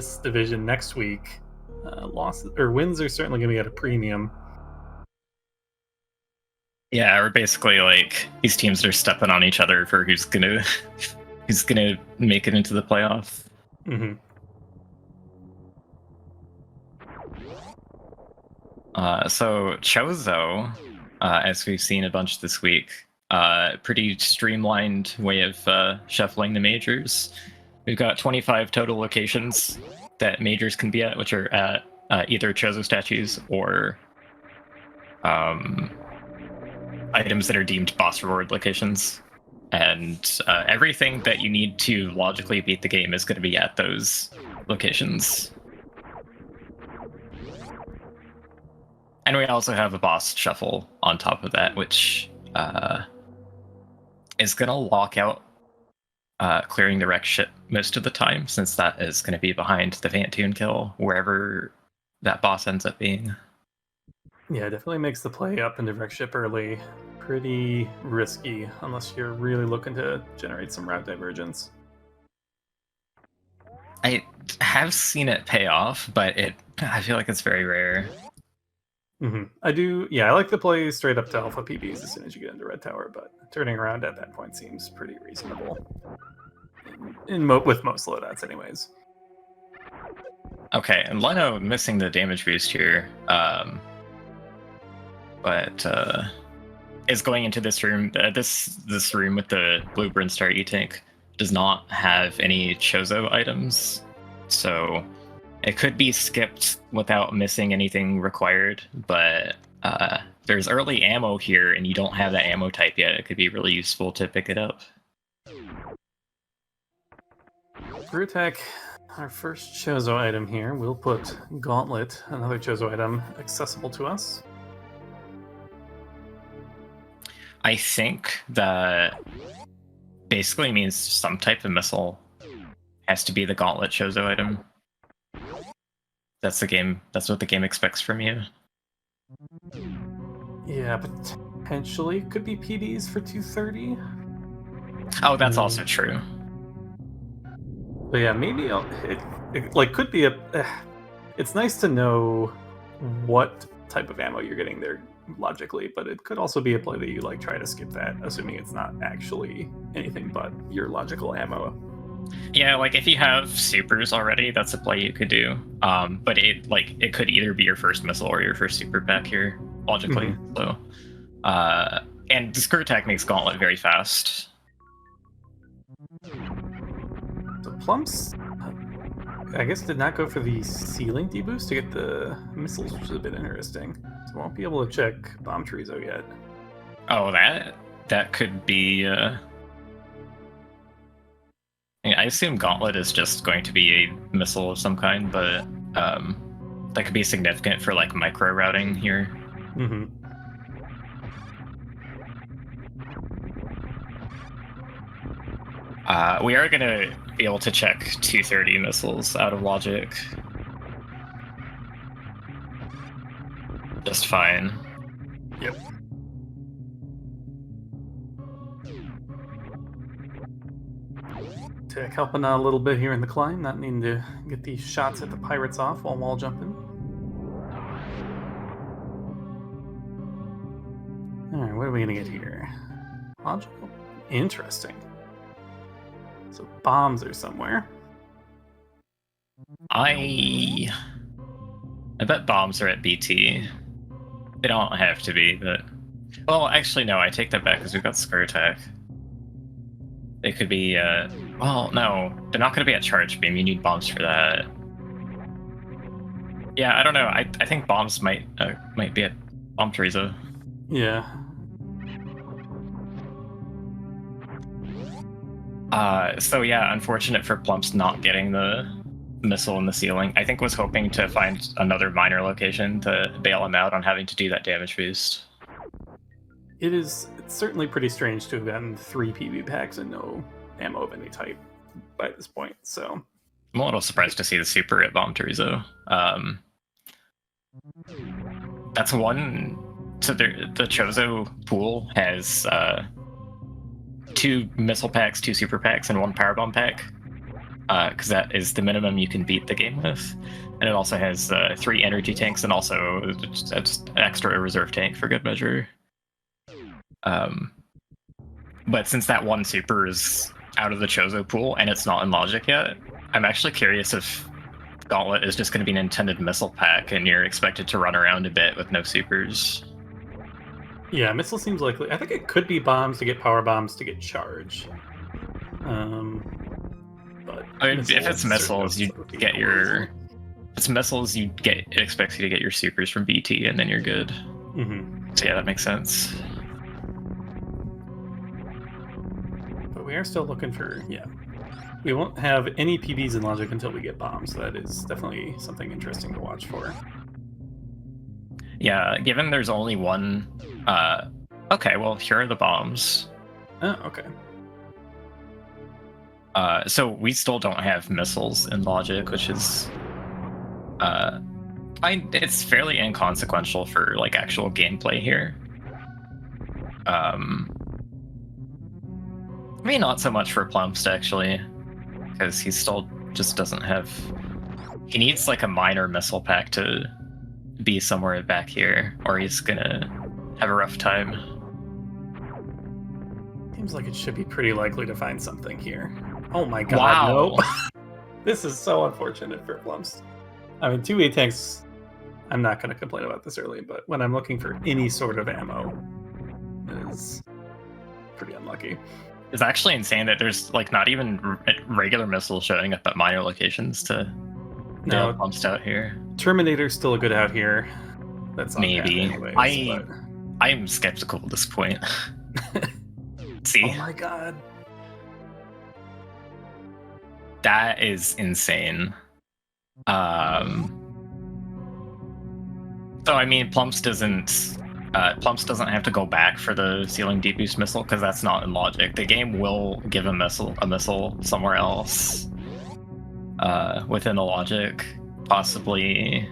this division next week, losses or wins are certainly going to be at a premium. Yeah, we're basically like these teams are stepping on each other for who's gonna make it into the playoff. Mm-hmm. So Chozo, as we've seen a bunch this week, pretty streamlined way of shuffling the majors. We've got 25 total locations that majors can be at, which are at either Chozo statues or items that are deemed boss reward locations. And everything that you need to logically beat the game is going to be at those locations. And we also have a boss shuffle on top of that, which is going to lock out clearing the wreck ship most of the time, since that is going to be behind the Vantoon kill, wherever that boss ends up being. Yeah, it definitely makes the play up into wreck ship early pretty risky, unless you're really looking to generate some route divergence. I have seen it pay off, but I feel like it's very rare. Mm-hmm. I do, yeah, I like to play straight up to alpha PBs as soon as you get into red tower, but turning around at that point seems pretty reasonable. With most loadouts anyways. Okay, and Leno missing the damage boost here, but is going into this room. This room with the blue Brinstar E-Tank does not have any Chozo items, so it could be skipped without missing anything required, but there's early ammo here, and you don't have that ammo type yet. It could be really useful to pick it up. For attack, our first Chozo item here, we'll put Gauntlet, another Chozo item, accessible to us. I think that basically means some type of missile has to be the Gauntlet Chozo item. That's the game. That's what the game expects from you. Yeah, potentially could be PDs for 230. Oh, that's also true. But yeah, maybe it like could be it's nice to know what type of ammo you're getting there logically, but it could also be a play that you like try to skip that, assuming it's not actually anything but your logical ammo. Yeah, like if you have supers already, that's a play you could do. But it could either be your first missile or your first super pack here, logically. Mm-hmm. So, and the skirt attack makes Gauntlet very fast. So Plumps, I guess, did not go for the ceiling deboost to get the missiles, which is a bit interesting. So won't be able to check Bomb Chorizo yet. Oh, that could be. I assume Gauntlet is just going to be a missile of some kind, but that could be significant for like micro routing here. Mm-hmm. We are going to be able to check 230 missiles out of logic. Just fine. Yep. Tech helping out a little bit here in the climb, not needing to get these shots at the pirates off while wall jumping. Alright, what are we gonna get here? Logical? Interesting. So bombs are somewhere. I bet bombs are at BT. They don't have to be, but... Well, actually, no, I take that back because we've got Skirt Attack. They could be, well, no, they're not going to be at Charge Beam. You need bombs for that. Yeah, I don't know. I think bombs might be at Bomb Chorizo. Yeah. So yeah, unfortunate for Plumps not getting the missile in the ceiling. I think was hoping to find another minor location to bail him out on having to do that damage boost. It's certainly pretty strange to have gotten 3 PB packs and no ammo of any type by this point, so... I'm a little surprised to see the super at Bomb Chorizo. That's one... So the Chozo pool has 2 missile packs, 2 super packs, and 1 power bomb pack. because that is the minimum you can beat the game with. And it also has 3 energy tanks and also just extra reserve tank for good measure. But since that one super is out of the Chozo pool and it's not in Logic yet, I'm actually curious if Gauntlet is just going to be an intended missile pack and you're expected to run around a bit with no supers. Yeah, missile seems likely. I think it could be bombs to get power bombs to get charge. But I mean, if it's missiles, you get your. If it's missiles, it expects you to get your supers from BT, and then you're good. Mm-hmm. So yeah, that makes sense. But we are still looking for We won't have any PBs in Logic until we get bombs. So that is definitely something interesting to watch for. Yeah, given there's only one. Okay, well here are the bombs. Oh, okay. So we still don't have missiles in Logic, which is, it's fairly inconsequential for like actual gameplay here. Maybe not so much for Plumpst actually, because he still just doesn't have. He needs like a minor missile pack to be somewhere back here, or he's gonna have a rough time. Seems like it should be pretty likely to find something here. Oh my god, Wow. no. This is so unfortunate for Plumpst. I mean, 2 A-tanks, I'm not going to complain about this early, but when I'm looking for any sort of ammo, it is pretty unlucky. It's actually insane that there's like not even regular missiles showing up at minor locations to No, Plumpst out here. Terminator's still a good out here. That's on Maybe. anyways, I'm skeptical at this point. See? Oh my god. That is insane. So I mean, Plumpst doesn't have to go back for the ceiling deep boost missile because that's not in Logic. The game will give a missile somewhere else within the Logic, possibly.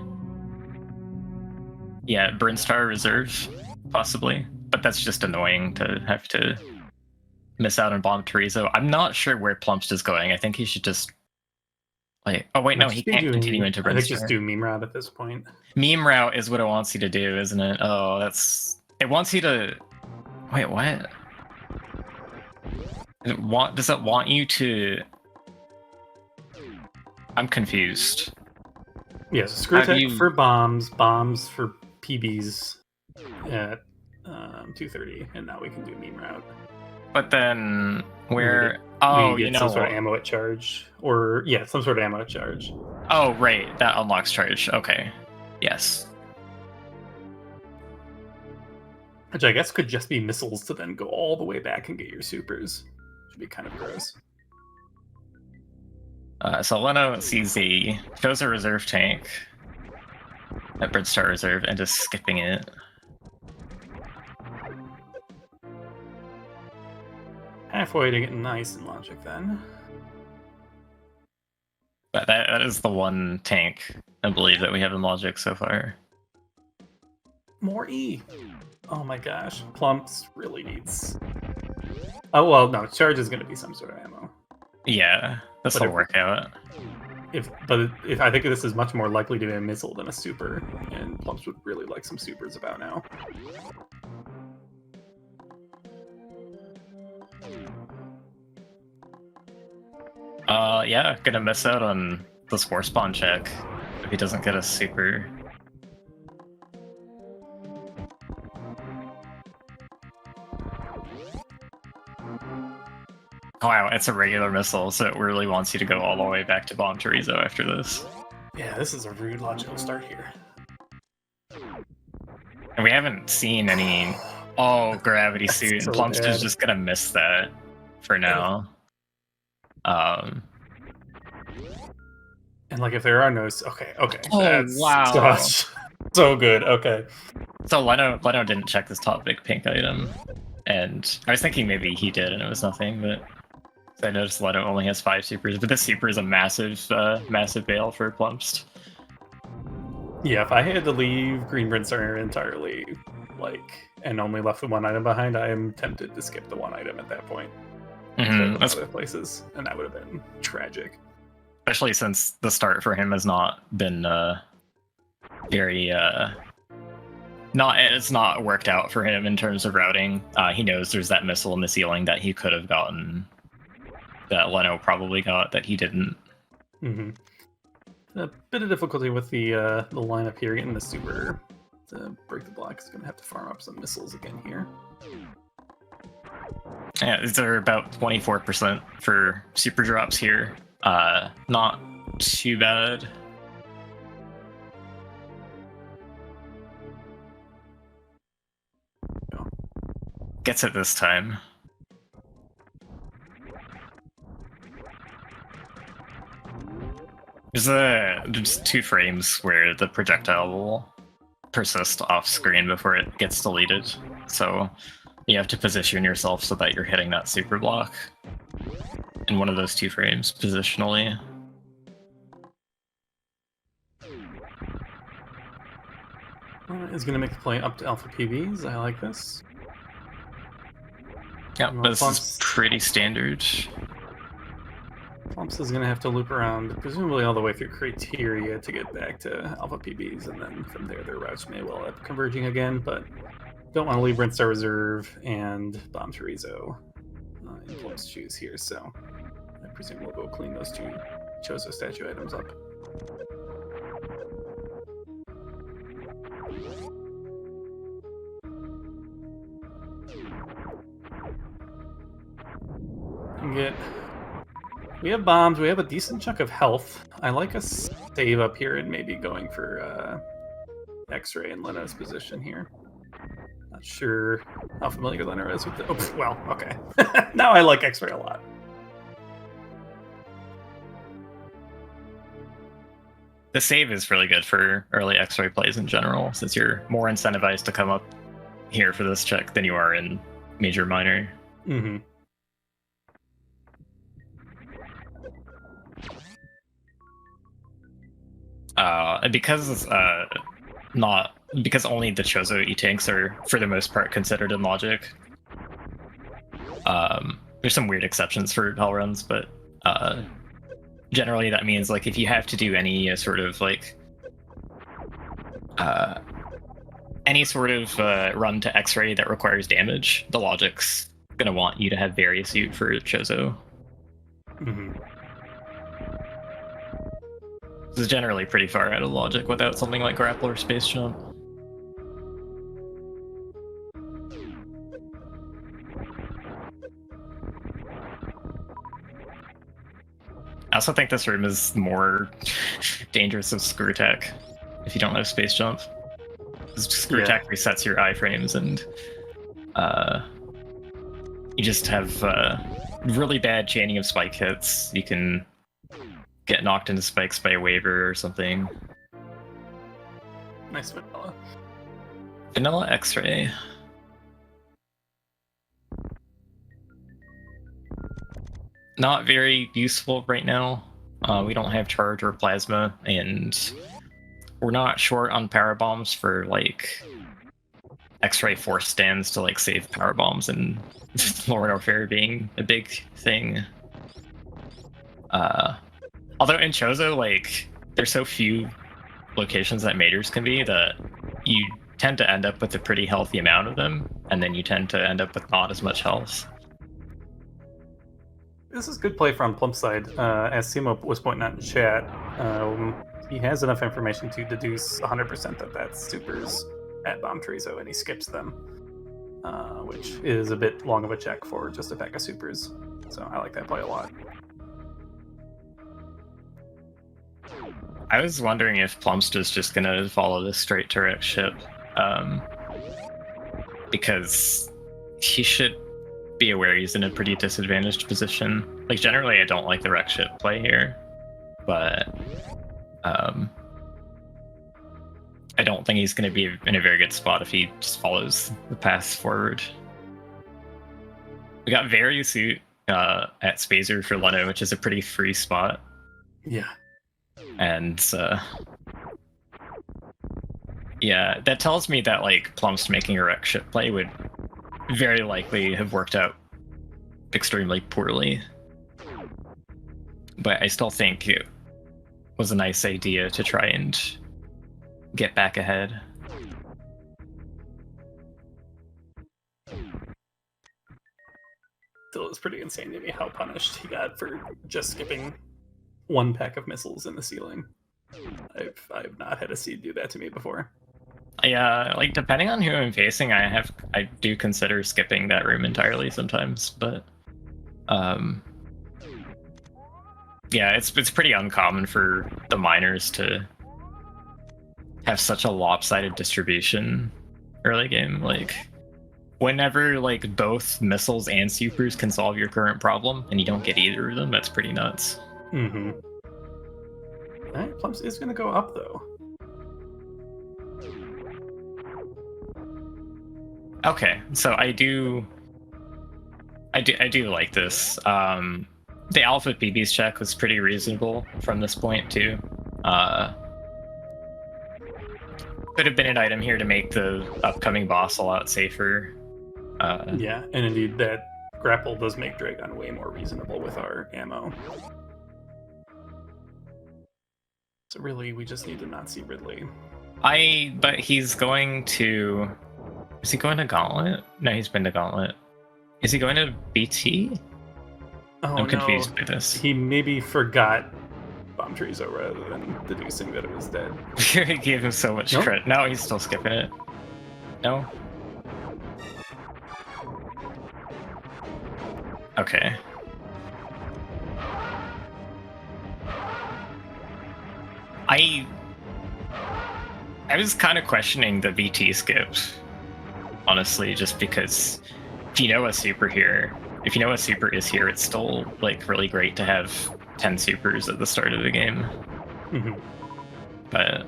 Yeah, Brinstar Reserve, possibly. But that's just annoying to have to miss out on Bomb Terizo. I'm not sure where Plumpst is going. I think he should just like. Oh wait, no, he can't continue into Brinstar. I think just do meme route at this point. Meme route is what it wants you to do, isn't it? Oh, it wants you to. Wait, what? Does it want you to? I'm confused. Yes, screw tech for bombs for PBs at 2:30, and now we can do meme route. But then where? You know, some sort of ammo at charge, or some sort of ammo at charge. Oh, right, that unlocks charge. Okay, yes. Which I guess could just be missiles to then go all the way back and get your supers. Should be kind of gross. So Leno shows a reserve tank at Brinstar Reserve and just skipping it. Halfway to getting nice in Logic then. But that is the one tank, I believe, that we have in Logic so far. More E. Oh my gosh. Plumpst really needs... Oh, well, no. Charge is going to be some sort of ammo. Yeah, this will work out. If I think this is much more likely to be a missile than a super, and Plumpst would really like some supers about now. Yeah, gonna miss out on the Spore Spawn check if he doesn't get a super. Wow, it's a regular missile, so it really wants you to go all the way back to Bomb Terizo after this. Yeah, this is a rude logical start here. And we haven't seen any... Oh, Gravity Suit, and Plumpst is just gonna miss that for now. And like if there are no... Okay. Oh, that's wow. So good, okay. So Leno didn't check this top big pink item. And I was thinking maybe he did and it was nothing, but I noticed Leno only has 5 supers, but this super is a massive bail for Plumpst. Yeah, if I had to leave Green Brinstar entirely, and only left the one item behind, I am tempted to skip the one item at that point. Mm-hmm. Other places, and that would have been tragic. especially since the start for him has not been very it's not worked out for him in terms of routing. He knows there's that missile in the ceiling that he could have gotten, that Leno probably got, that he didn't. Mm-hmm. A bit of difficulty with the lineup here, getting the super to break the block. Is going to have to farm up some missiles again here. Yeah, they're about 24% for super drops here. Not too bad. Gets it this time. There's 2 frames where the projectile will persist off screen before it gets deleted. So you have to position yourself so that you're hitting that super block in one of those 2 frames positionally. Is going to make the play up to alpha PBs. I like this. Yeah, this is pretty standard. Plumps is going to have to loop around, presumably all the way through criteria to get back to alpha PBs, and then from there their routes may well end up converging again, but don't want to leave Rinse Star Reserve and Bomb Chorizo in Plump's shoes here, so I presume we'll go clean those 2 Chozo statue items up. We have bombs, we have a decent chunk of health. I like a save up here and maybe going for X-Ray in Leno's position here. Not sure how familiar Leno is with the... Oh, well, okay. Now I like X-Ray a lot. The save is really good for early X-Ray plays in general, since you're more incentivized to come up here for this check than you are in Major Minor. Mm-hmm. Because only the Chozo E-Tanks are, for the most part, considered in Logic. There's some weird exceptions for Hell Runs, but generally that means, like, if you have to do any sort of run to X-Ray that requires damage, the Logic's gonna want you to have Variasuit for Chozo. Mm-hmm. This is generally pretty far out of Logic without something like Grapple or Space Jump. I also think this room is more dangerous with Screw Attack if you don't have Space Jump. Screw Attack resets your iframes, and you just have really bad chaining of spike hits. You can get knocked into spikes by a waiver or something. Nice vanilla. Vanilla X-Ray. Not very useful right now. We don't have charge or plasma, and we're not short on power bombs for like X-Ray force stands to like save power bombs, and Lord Warfare being a big thing. Although in Chozo, like, there's so few locations that majors can be that you tend to end up with a pretty healthy amount of them, and then you tend to end up with not as much health. This is good play from Plump's side. As Simo was pointing out in chat, he has enough information to deduce 100% that that's supers at Bomb Chorizo, and he skips them, which is a bit long of a check for just a pack of supers. So I like that play a lot. I was wondering if Plumpster's just gonna follow this straight to Rex ship, because he should be aware he's in a pretty disadvantaged position. Like, generally I don't like the Rex ship play here, but I don't think he's gonna be in a very good spot if he just follows the path forward. We got Variasuit at Spazer for Leno, which is a pretty free spot. Yeah. And yeah, that tells me that like Plump's making a Rex ship play would very likely have worked out extremely poorly. But I still think was a nice idea to try and get back ahead. Still, it's pretty insane to me how punished he got for just skipping one pack of missiles in the ceiling. I've not had a seed do that to me before. Yeah, like depending on who I'm facing, I do consider skipping that room entirely sometimes, but yeah, it's pretty uncommon for the miners to have such a lopsided distribution early game. Like whenever like both missiles and supers can solve your current problem and you don't get either of them, that's pretty nuts. Mm-hmm. Alright, Plums is gonna go up though. Okay, so I do like this. The Alpha BB's check was pretty reasonable from this point too. Could have been an item here to make the upcoming boss a lot safer. Yeah, and indeed that grapple does make Dragon way more reasonable with our ammo. So really, we just need to not see Ridley. But he's going to... Is he going to Gauntlet? No, he's been to Gauntlet. Is he going to BT? Oh, I'm confused by this. He maybe forgot Bomb Treezo rather than deducing that it was dead. He gave him so much credit. No, he's still skipping it. No? Okay. I was kind of questioning the BT skip, honestly, just because if you know a super here, if you know a super is here, it's still like really great to have 10 supers at the start of the game. Mm-hmm. But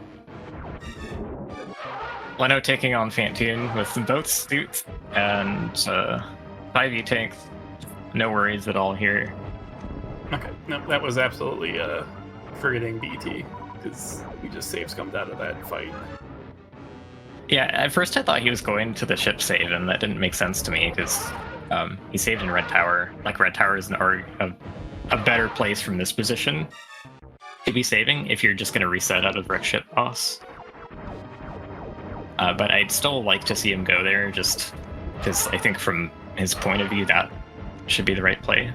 Leno taking on Fantoon with both suits and 5e tank, no worries at all here. Okay, no, that was absolutely forgetting BT, because he just saves comes out of that fight. Yeah, at first I thought he was going to the ship save, and that didn't make sense to me, because he saved in Red Tower. Like, Red Tower is a better place from this position to be saving if you're just going to reset out of Wreck Ship boss. But I'd still like to see him go there, just because I think from his point of view, that should be the right play.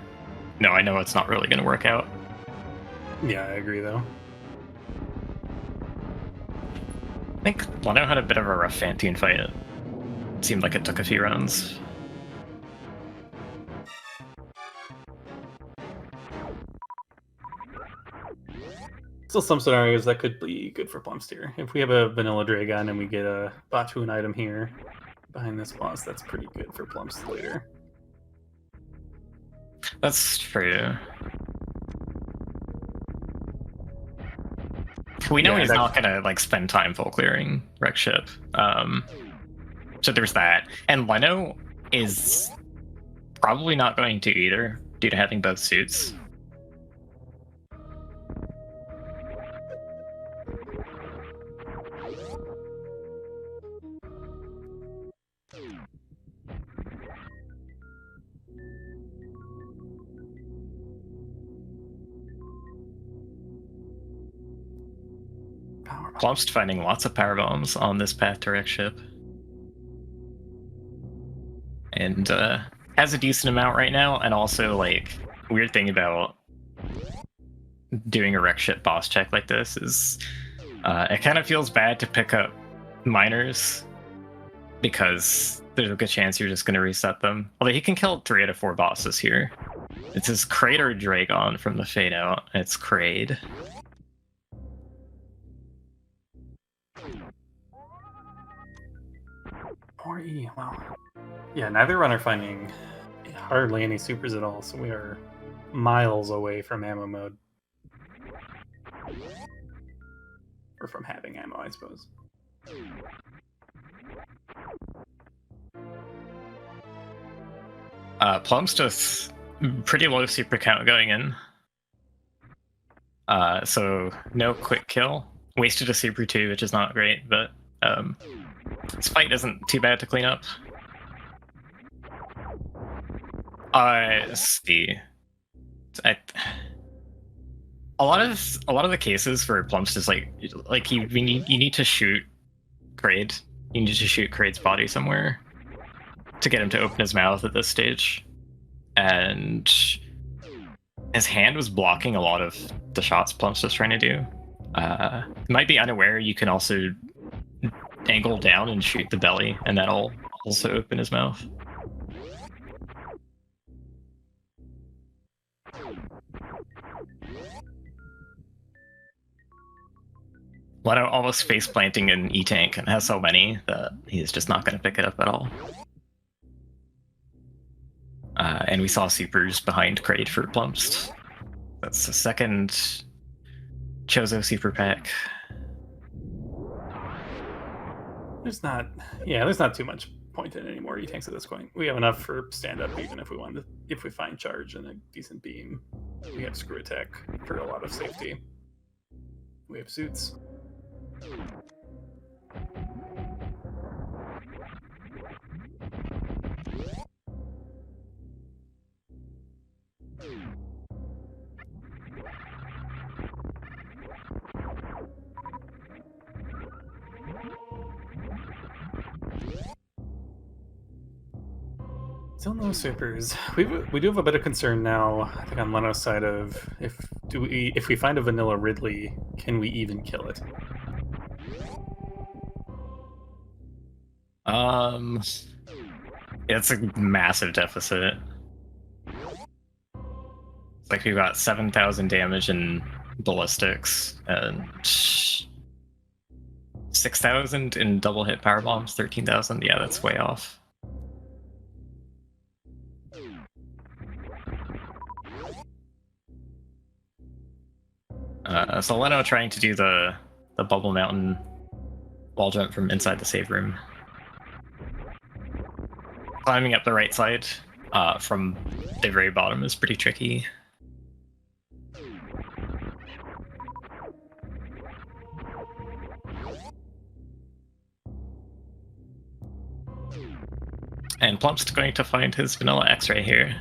No, I know it's not really going to work out. Yeah, I agree, though. I think Leno had a bit of a rough Fantoon fight. It seemed like it took a few rounds. Still some scenarios that could be good for Plumsteer. If we have a vanilla Dragon and we get a Batuan item here behind this boss, that's pretty good for Plumps later. That's true. We know he's not gonna like spend time full clearing Wreck Ship. So there's that. And Leno is probably not going to either, due to having both suits. Plump's finding lots of power bombs on this path to Wreck Ship. And has a decent amount right now, and also, like, weird thing about doing a Wreck Ship boss check like this is it kind of feels bad to pick up miners, because there's a good chance you're just going to reset them. Although he can kill 3 out of 4 bosses here. It's his Kraid or Dragon from the Fade Out. It's Kraid. Or E, wow. Yeah, neither run are finding hardly any supers at all, so we are miles away from ammo mode. Or from having ammo, I suppose. Plum's just pretty low super count going in. So no quick kill. Wasted a super too, which is not great, but this fight isn't too bad to clean up. Let's see. a lot of the cases for Plumps is like you need to shoot Kraid. You need to shoot Kraid's body somewhere to get him to open his mouth at this stage, and his hand was blocking a lot of the shots Plumps was trying to do. Might be unaware. You can also angle down and shoot the belly, and that'll also open his mouth. Leno almost face planting an E-tank and has so many that he's just not going to pick it up at all. And we saw supers behind Kraid for Plumps. That's the second Chozo super pack. There's not too much point in any more E-tanks at this point. We have enough for stand-up, even if we find charge and a decent beam. We have screw attack for a lot of safety. We have suits. Still no supers. We do have a bit of concern now, I think, on Leno's side of if we find a vanilla Ridley, can we even kill it? It's a massive deficit. It's like we've got 7,000 damage in ballistics and 6,000 in double hit power bombs, 13,000. Yeah, that's way off. So Leno trying to do the bubble mountain wall jump from inside the save room. Climbing up the right side from the very bottom is pretty tricky. And Plump's going to find his vanilla X-ray here.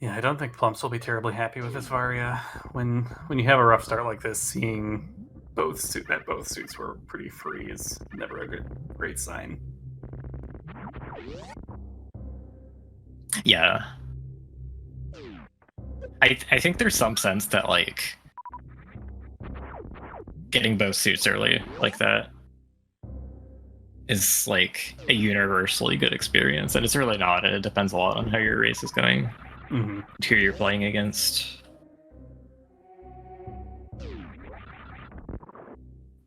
Yeah, I don't think Plumps will be terribly happy with this Varia. When you have a rough start like this, seeing both suits were pretty free is never a great sign. Yeah. I think there's some sense that, like, getting both suits early like that is, like, a universally good experience, and it's really not. It depends a lot on how your race is going. Mm-hmm. Who you're playing against.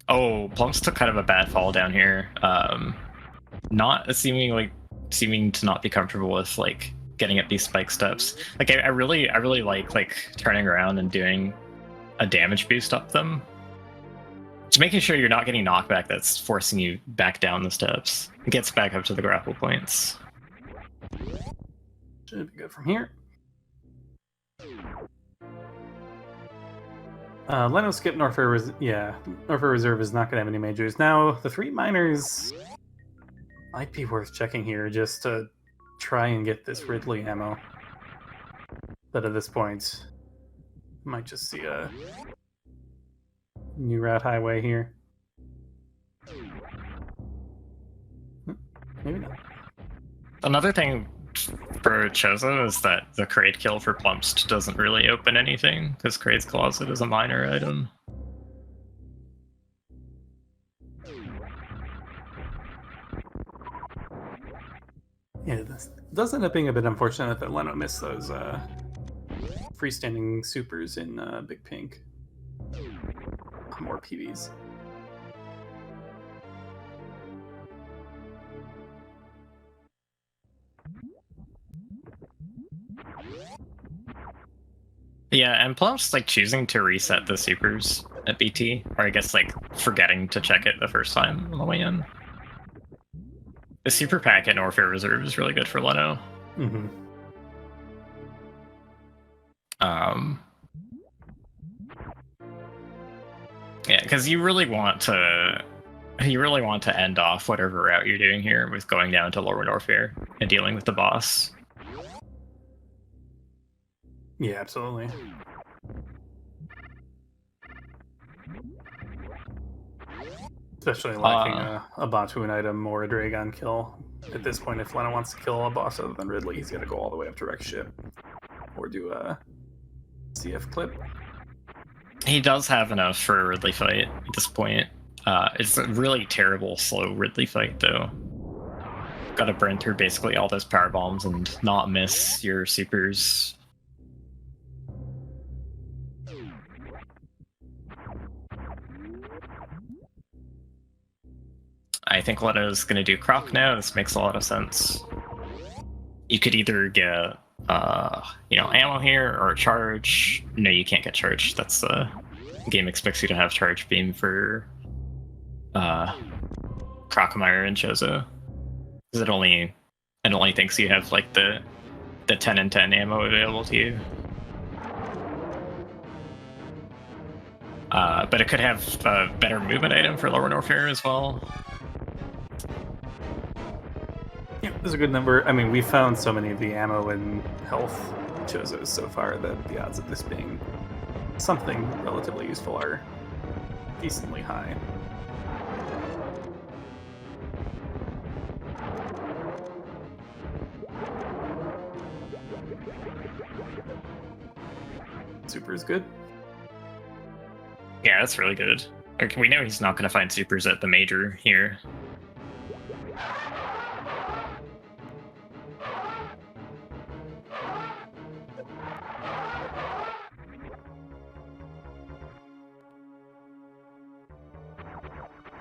Oh, Plumps took kind of a bad fall down here. Not seeming to not be comfortable with, like, getting up these spike steps. Like, I really like turning around and doing a damage boost up them. Just making sure you're not getting knockback that's forcing you back down the steps. It gets back up to the grapple points. Should be good from here. Leno skip Norfair Reserve is not going to have any majors. Now, the 3 minors might be worth checking here just to try and get this Ridley ammo. But at this point, might just see a new route highway here. Maybe not. Another thing for Chozo is that the Kraid kill for Plumps doesn't really open anything, because Kraid's Closet is a minor item. Yeah, this does end up being a bit unfortunate that Leno missed those freestanding supers in Big Pink. More PVs. Yeah, and Plumps, like, choosing to reset the supers at BT, or I guess, like, forgetting to check it the first time on the way in. The super pack at Norfair Reserve is really good for Leno. Mm-hmm. Yeah, because you really want to end off whatever route you're doing here with going down to Lower Norfair and dealing with the boss. Yeah, absolutely. Especially lacking a Batu item or a Dragon kill. At this point, if Lena wants to kill a boss other than Ridley, he's got to go all the way up to Wreck Ship. Or do a CF clip. He does have enough for a Ridley fight at this point. It's a really terrible, slow Ridley fight, though. Gotta burn through basically all those power bombs and not miss your supers. I think Leno's gonna do Croc now. This makes a lot of sense. You could either get, ammo here or a charge. No, you can't get charge. That's the game expects you to have charge beam for Crocomire and Chozo. Because it only thinks you have like the 10 and 10 ammo available to you. But it could have a better movement item for Lower Norfair as well. Yeah, there's a good number. I mean, we found so many of the ammo and health Chozos so far that the odds of this being something relatively useful are decently high. Super is good. Yeah, that's really good. Like, we know he's not going to find supers at the major here.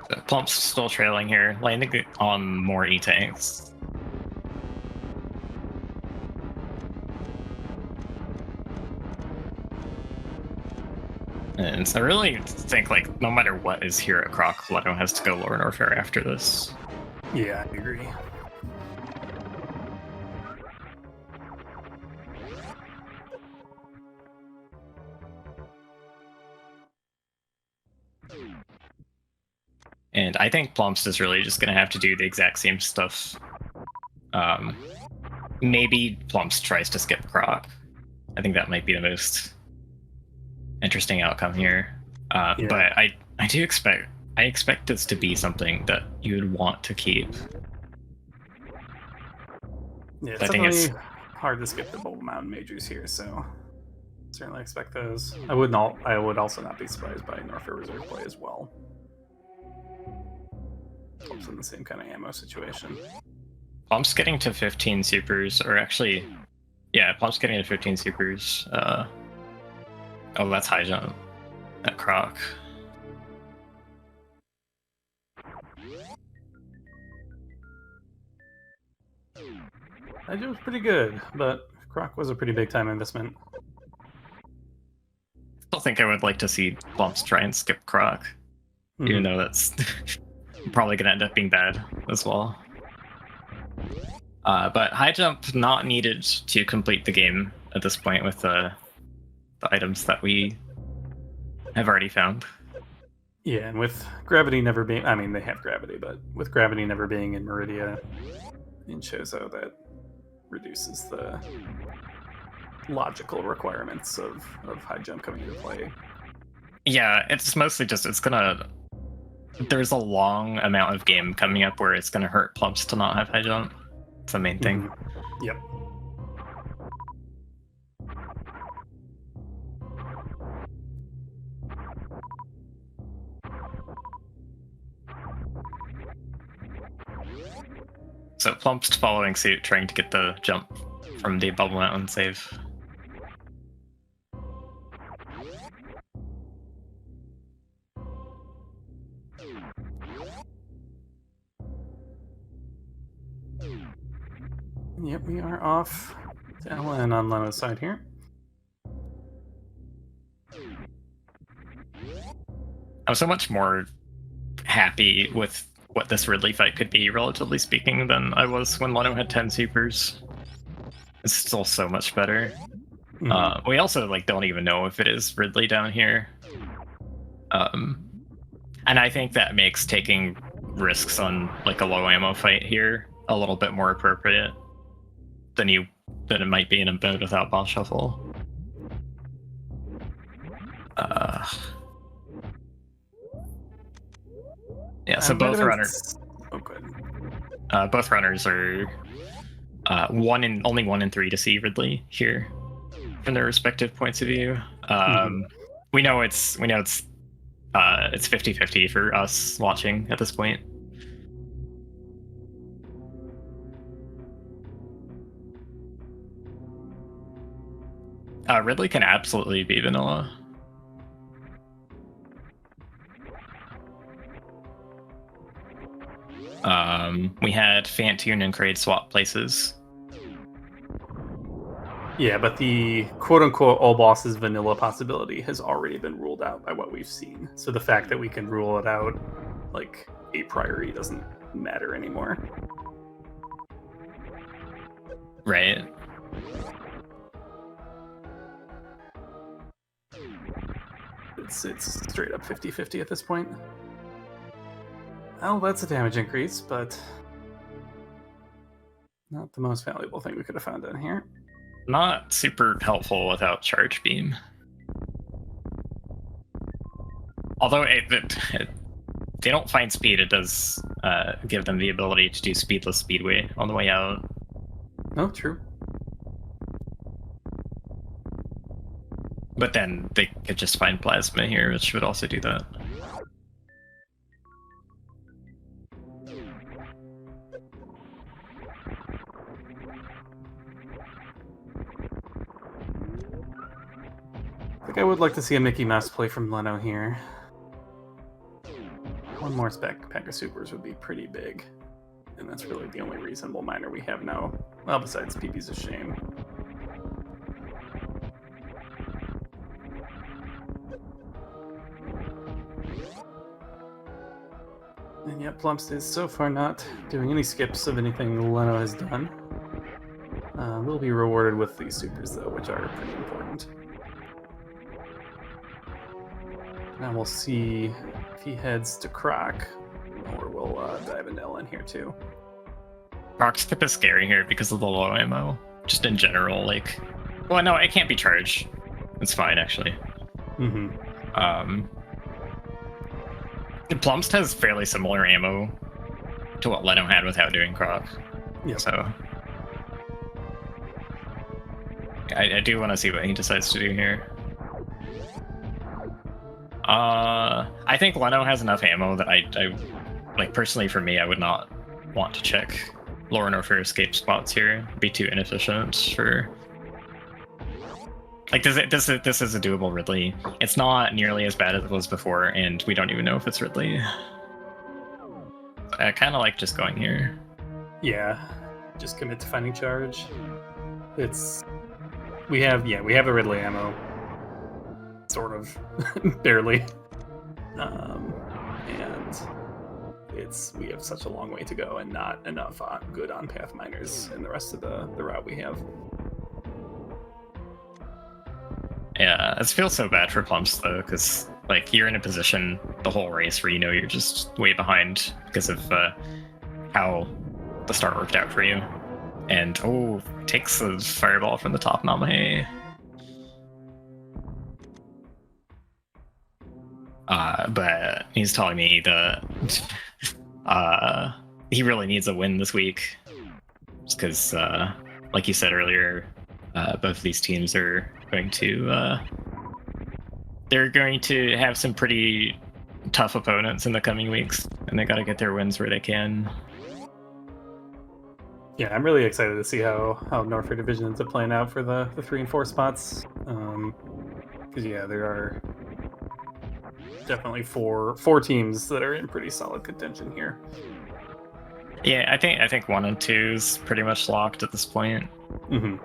So Plump's still trailing here, landing on more E-tanks. And so I really think, like, no matter what is here at Croc, Leno has to go Lower Norfair after this. Yeah, I agree. And I think Plumps is really just going to have to do the exact same stuff. Maybe Plumps tries to skip Croc. I think that might be the most interesting outcome here. Yeah. But I expect this to be something that you would want to keep. Yeah, it's definitely hard to skip the Boulder Mountain majors here, so certainly expect those. I would also not be surprised by Norfair Reserve play as well. Plumps in the same kind of ammo situation. Plump's getting to 15 supers, or actually, yeah, Plump's getting to 15 supers. Oh, that's high jump at Croc. That was pretty good, but Croc was a pretty big time investment. Still think I would like to see Plumps try and skip Croc, even though that's probably going to end up being bad as well. But high jump not needed to complete the game at this point with the items that we have already found. Yeah, and with gravity never being, I mean, they have gravity, but with gravity never being in Meridia in Chozo, that reduces the logical requirements of high jump coming into play. Yeah, it's mostly just, there's a long amount of game coming up where it's gonna hurt Plumps to not have high jump. It's the main thing. Yep. So Plump's following suit, trying to get the jump from the Bubble Mountain save. Yep, we are off to LN on Leno's side here. I'm so much more happy with what this Ridley fight could be, relatively speaking, than I was when Leno had 10 supers. It's still so much better. We also don't even know if it is Ridley down here. And I think that makes taking risks on like a low ammo fight here a little bit more appropriate than it might be in a mode without boss shuffle. Yeah, so both runners. Oh, good. Both runners are only 1 and 3 to see Ridley here from their respective points of view. We know it's 50-50 for us watching at this point. Ridley can absolutely be vanilla. We had Fantune and Kraid swap places. Yeah, but the quote-unquote all bosses vanilla possibility has already been ruled out by what we've seen. So the fact that we can rule it out, like, a priori doesn't matter anymore. Right. It's straight up 50-50 at this point. Well, that's a damage increase, but not the most valuable thing we could have found in here. Not super helpful without charge beam. Although they don't find speed, it does give them the ability to do speedless speedway on the way out. Oh, true. But then they could just find plasma here, which would also do that. I think I would like to see a Mickey Mouse play from Leno here. One more pack of supers would be pretty big. And that's really the only reasonable miner we have now. Well, besides PB's a shame. And yet, Plumps is so far not doing any skips of anything Leno has done. We'll be rewarded with these supers, though, which are pretty important. Now we'll see if he heads to Croc, or we'll dive a Nil in here, too. Croc's tip is scary here because of the low ammo. Just in general, like... Well, no, it can't be charged. It's fine, actually. Plumst has fairly similar ammo to what Leno had without doing Croc. Yeah. So I do want to see what he decides to do here. I think Leno has enough ammo that I like personally for me I would not want to check Lauren or for escape spots here. It'd be too inefficient for like this is a doable Ridley. It's not nearly as bad as it was before, and we don't even know if it's Ridley. I kind of like just going here. Yeah, just commit to finding charge. We have a Ridley ammo, sort of, barely, and we have such a long way to go, and not enough good on-path miners in the rest of the route we have. Yeah, it feels so bad for Plumps though, because like you're in a position the whole race where you know you're just way behind because of how the start worked out for you, and takes the fireball from the top Namahe. But he's telling me that he really needs a win this week, just because, like you said earlier, both of these teams are going to they're going to have some pretty tough opponents in the coming weeks, and they got to get their wins where they can. Yeah, I'm really excited to see how Norfolk Division ends up playing out for the 3 and 4 spots. Because yeah, there are definitely four teams that are in pretty solid contention here. Yeah, I think 1 and 2 is pretty much locked at this point. Mm-hmm.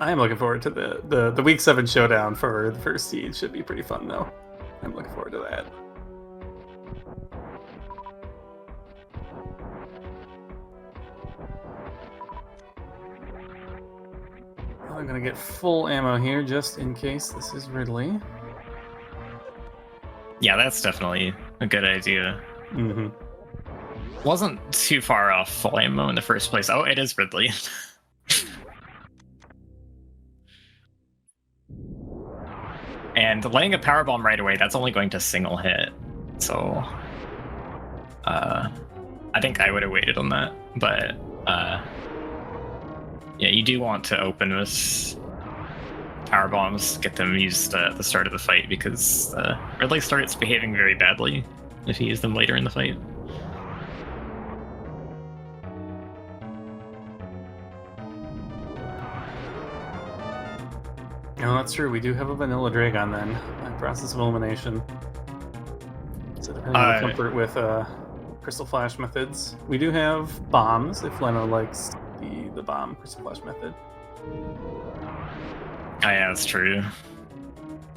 I am looking forward to the week 7 showdown for the first seed. Should be pretty fun though. I'm looking forward to that. gonna get full ammo here just in case this is Ridley. Yeah, that's definitely a good idea. Mm-hmm. Wasn't too far off full ammo in the first place. Oh, it is Ridley. And laying a power bomb right away, that's only going to single hit. So I think I would have waited on that. But yeah, you do want to open with power bombs, get them used at the start of the fight, because Ridley starts behaving very badly if you use them later in the fight. No, that's true. We do have a vanilla Dragon then, by process of elimination. So depending on the comfort with Crystal Flash methods, we do have bombs if Leno likes the bomb Crystal Flash method. Oh, yeah, that's true.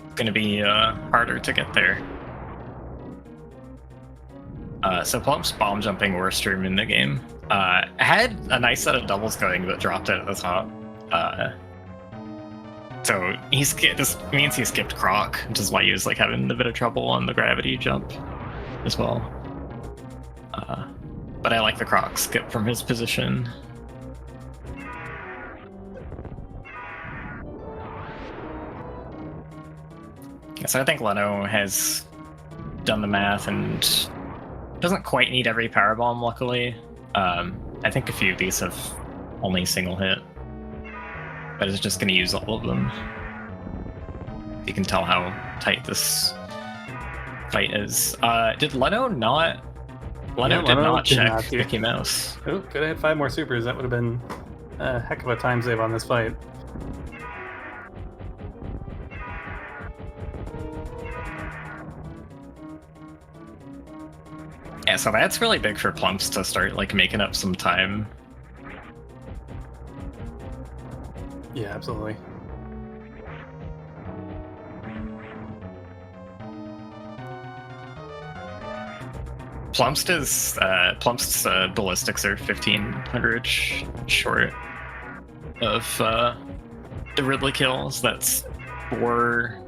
It's gonna be harder to get there. So Plump's bomb jumping worst room in the game. Had a nice set of doubles going, but dropped it at the top. So this means he skipped Croc, which is why he was like having a bit of trouble on the gravity jump as well. But I like the Croc skip from his position. So I think Leno has done the math and doesn't quite need every power bomb, luckily. I think a few of these have only single hit, but it's just going to use all of them. You can tell how tight this fight is. Did Leno not? Leno did not check Mickey Mouse. Oh, could have had 5 more supers. That would have been a heck of a time save on this fight. Yeah, so that's really big for Plumps to start like making up some time. Yeah, absolutely. Plump's ballistics are 1500 short of the Ridley kills. That's 4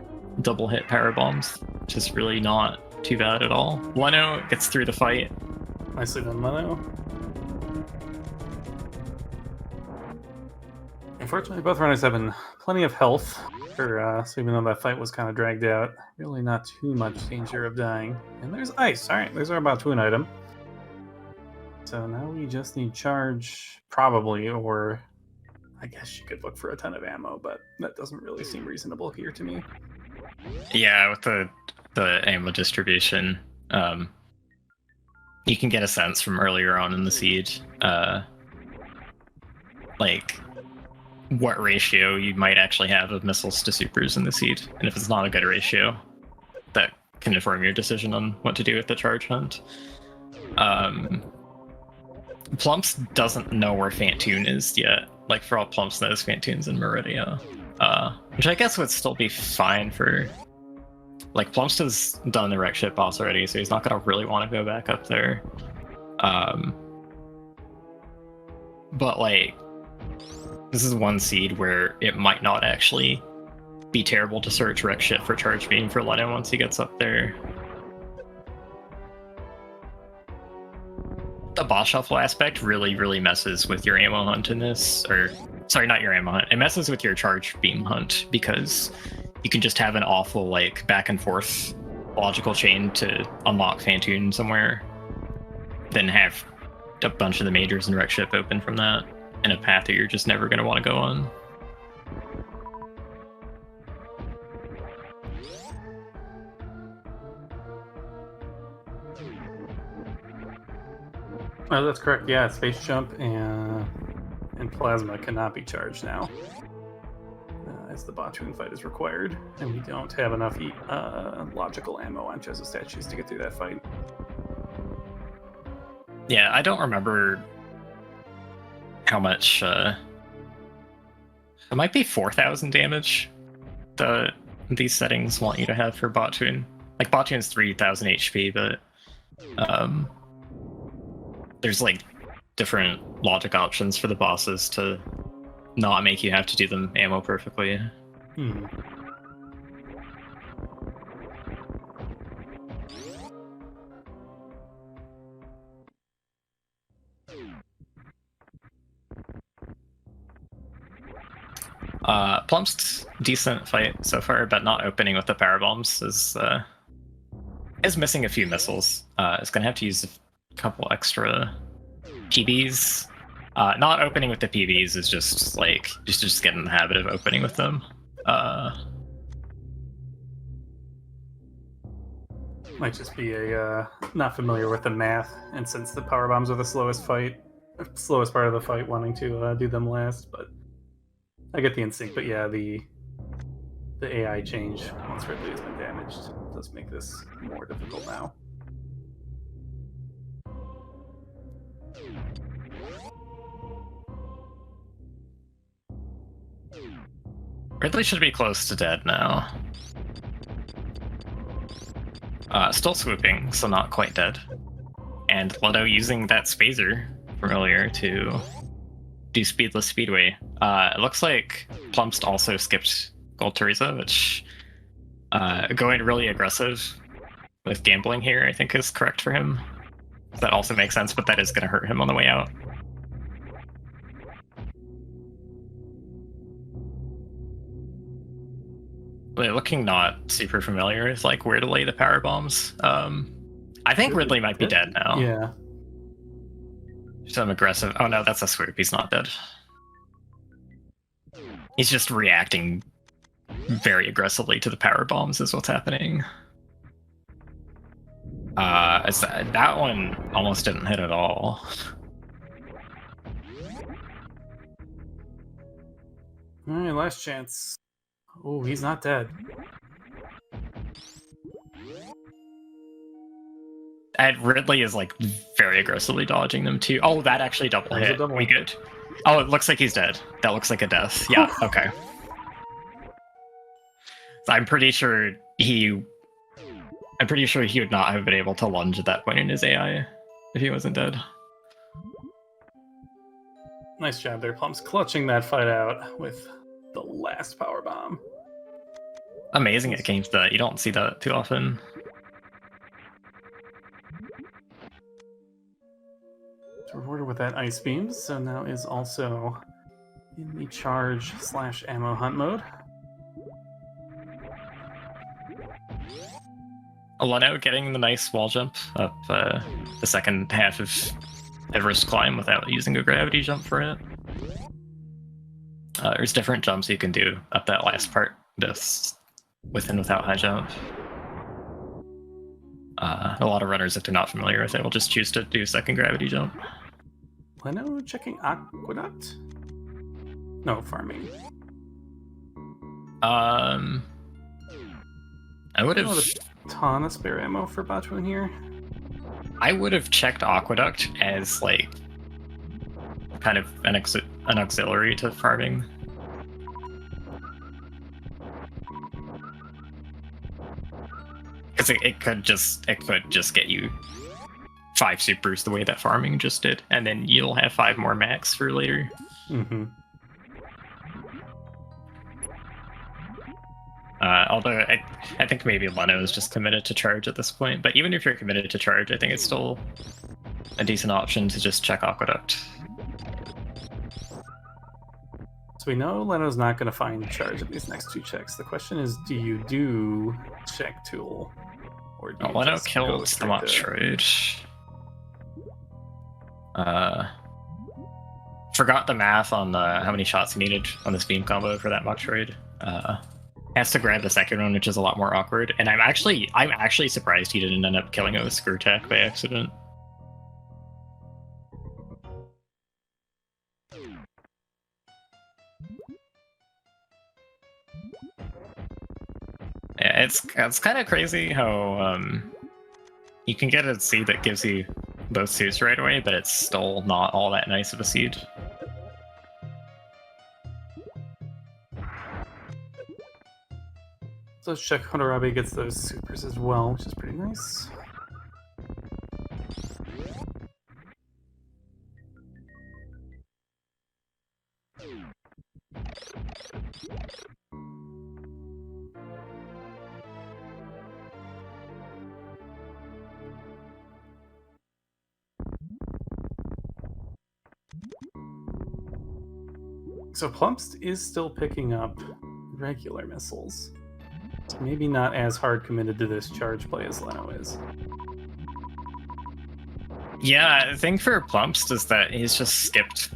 double hit power bombs, which is really not too bad at all. Leno gets through the fight. Nicely done, Leno. Unfortunately, both runners have plenty of health, so even though that fight was kind of dragged out, really not too much danger of dying. And there's ice. All right, there's our Batuin item. So now we just need charge, probably, or I guess you could look for a ton of ammo, but that doesn't really seem reasonable here to me. Yeah, with the ammo distribution, you can get a sense from earlier on in the siege, like what ratio you might actually have of missiles to supers in the siege, and if it's not a good ratio, that can inform your decision on what to do with the charge hunt. Plumps doesn't know where Fantoon is yet. Like, for all Plumps knows, Fantoon's in Meridia, which I guess would still be fine for. Like, Plumps has done the wreck ship boss already, so he's not gonna really want to go back up there. But like, this is one seed where it might not actually be terrible to search wreck ship for charge beam for Leno once he gets up there. The boss shuffle aspect really messes with your ammo hunt in this, or sorry, not your ammo hunt. It messes with your charge beam hunt, because you can just have an awful like back and forth logical chain to unlock Fantoon somewhere, then have a bunch of the majors and wreck ship open from that in a path that you're just never going to want to go on. Oh, that's correct. Yeah, Space Jump and Plasma cannot be charged now, as the Batuin fight is required, and we don't have enough logical ammo on Chesa statues to get through that fight. Yeah, I don't remember how much. It might be 4,000 damage these settings want you to have for Batuin. Like, Batuin's 3,000 HP, but there's like different logic options for the bosses to not make you have to do them ammo perfectly. Hmm. Plump's decent fight so far, but not opening with the power bombs is missing a few missiles. It's gonna have to use a couple extra PBs. Not opening with the PBs is just like just get in the habit of opening with them. Might just be a not familiar with the math, and since the power bombs are the slowest part of the fight, wanting to do them last. But I get the instinct. But yeah, the AI change once Ridley has been damaged does make this more difficult now. Ridley should be close to dead now. Still swooping, so not quite dead. And Leno using that spazer from earlier to do speedless speedway. It looks like Plumpst also skipped Gold Teresa, which going really aggressive with gambling here I think is correct for him. That also makes sense, but that is going to hurt him on the way out. Looking not super familiar with like where to lay the power bombs. I think Ridley might be dead now. Yeah. Some aggressive. Oh no, that's a swoop. He's not dead. He's just reacting very aggressively to the power bombs. Is what's happening. That one almost didn't hit at all. All right, last chance. Oh, he's not dead. And Ridley is like very aggressively dodging them too. Oh, that actually double hit. We good. Oh, it looks like he's dead. That looks like a death. Yeah, okay. So I'm pretty sure he would not have been able to lunge at that point in his AI if he wasn't dead. Nice job there, Plum's clutching that fight out with the last power bomb. Amazing at games that you don't see that too often. Rewarded with that ice beam, so now is also in the charge/ammo hunt mode. Leno getting the nice wall jump up the second half of Everest climb without using a gravity jump for it. There's different jumps you can do up that last part, this with and without high jump. A lot of runners, if they're not familiar with it, will just choose to do second gravity jump. Leno checking Aqueduct? No, farming. I would have... A ton of spare ammo for Bachun here. I would have checked Aqueduct as like kind of an auxiliary to farming. Because it could just get you 5 supers the way that farming just did, and then you'll have 5 more max for later. Mm-hmm. Although I think maybe Leno is just committed to charge at this point, but even if you're committed to charge, I think it's still a decent option to just check Aqueduct. So we know Leno's not going to find charge at these next 2 checks. The question is, do you do check tool? Or do you Leno just killed go the straight Metroid. Forgot the math on how many shots he needed on this beam combo for that Metroid. Has to grab the second one, which is a lot more awkward. And I'm actually surprised he didn't end up killing it with screw attack by accident. Yeah, it's kind of crazy how you can get a seed that gives you both suits right away, but it's still not all that nice of a seed. So let's check Honorabe gets those supers as well, which is pretty nice. So Plumpst is still picking up regular missiles. So maybe not as hard committed to this charge play as Leno is. Yeah, the thing for Plumpst is that he's just skipped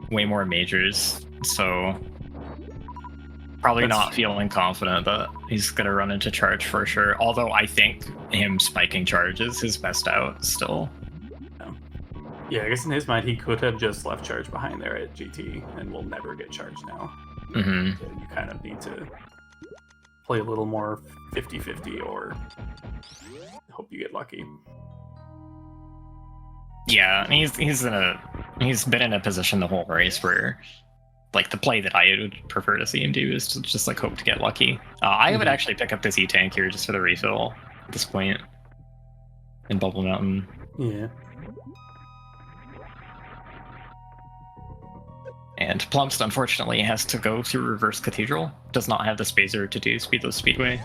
way more majors, so probably not feeling confident that he's going to run into charge for sure. Although I think him spiking charge is his best out still. Yeah, I guess in his mind he could have just left charge behind there at GT and will never get charged now. Mm-hmm. So you kind of need to play a little more 50-50 or hope you get lucky. Yeah, he's been in a position the whole race where, like, the play that I would prefer to see him do is to just like hope to get lucky. I would actually pick up this E-Tank here just for the refill at this point in Bubble Mountain. Yeah. And Plumpst, unfortunately, has to go through Reverse Cathedral. Does not have the Spazer to do Speedless Speedway.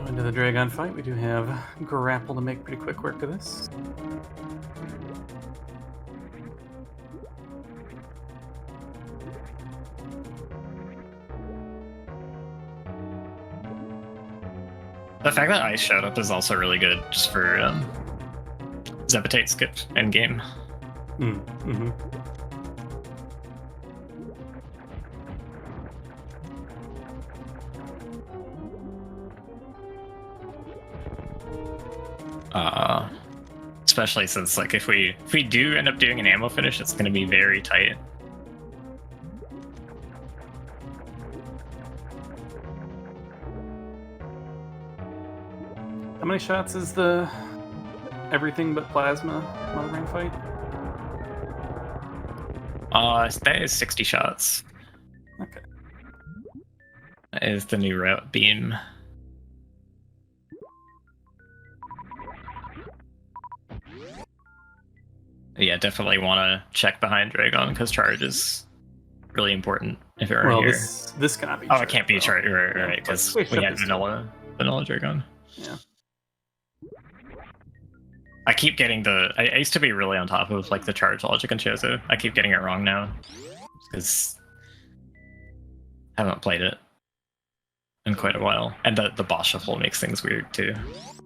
Into the Dragon fight, we do have Grapple to make pretty quick work of this. The fact that Ice showed up is also really good just for Zepitate skip endgame. Mm-hmm. Especially since, like, if we do end up doing an ammo finish, it's going to be very tight. How many shots is the everything but plasma Mother Brain fight? That is 60 shots. Okay. That is the new route beam. Yeah, definitely want to check behind Dragon because charge is really important if you're here. This cannot be. Oh, it can't be charge, right? Because we had vanilla Dragon. Yeah. I keep getting I used to be really on top of like the charge logic in Chozo. I keep getting it wrong now because I haven't played it in quite a while, and the boss shuffle makes things weird too.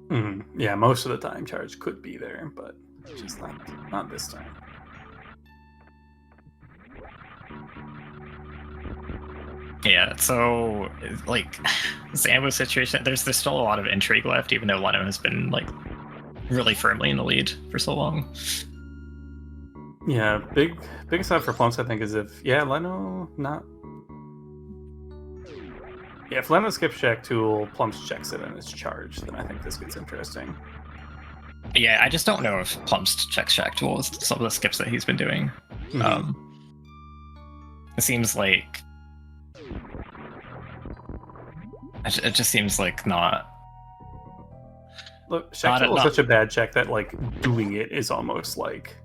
Mm-hmm. Yeah, most of the time charge could be there, but just not this time. Yeah, so like this ammo situation, there's still a lot of intrigue left, even though Leno has been like really firmly in the lead for so long. Yeah, biggest out for Plumpst, I think, is if Leno not. Yeah, if Leno skips Shack Tool, Plumpst checks it and it's charged, then I think this gets interesting. Yeah, I just don't know if Plumpst checks Shack Tool with some of the skips that he's been doing. Mm-hmm. It seems like it just seems like not. Look, Shack Tool is such a bad check that like doing it is almost like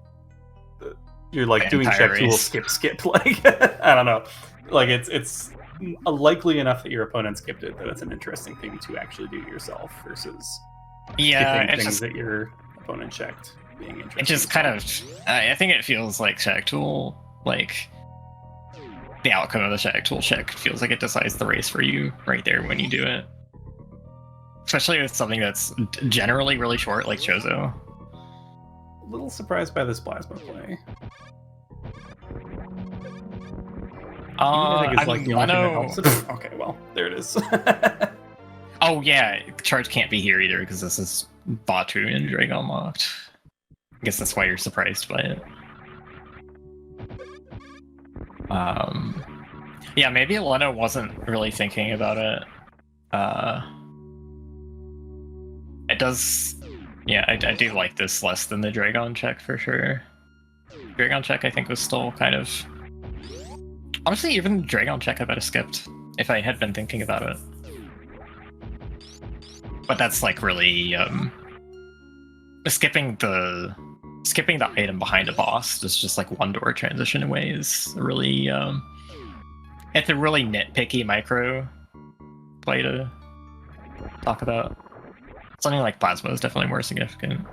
you're like doing Shack Tool skip. Like I don't know, like it's likely enough that your opponent skipped it that it's an interesting thing to actually do yourself versus skipping things that your opponent checked being interesting. It just kind of, I think it feels like Shack Tool, like the outcome of the Shack Tool check feels like it decides the race for you right there when you do it. Especially with something that's generally really short, like Chozo. A little surprised by this plasma play. I think it's like the only thing that helps it. Okay, well, there it is. Oh yeah, charge can't be here either because this is Batu and Dragon locked. I guess that's why you're surprised by it. Yeah, maybe Leno wasn't really thinking about it. It does. Yeah, I do like this less than the Dragon check for sure. Dragon check, I think, was still kind of. Honestly, even Dragon check I bet have skipped if I had been thinking about it. But that's like really skipping the skipping the item behind a boss, just one door transition away, is really it's a really nitpicky micro play to talk about. Something like Plasma is definitely more significant.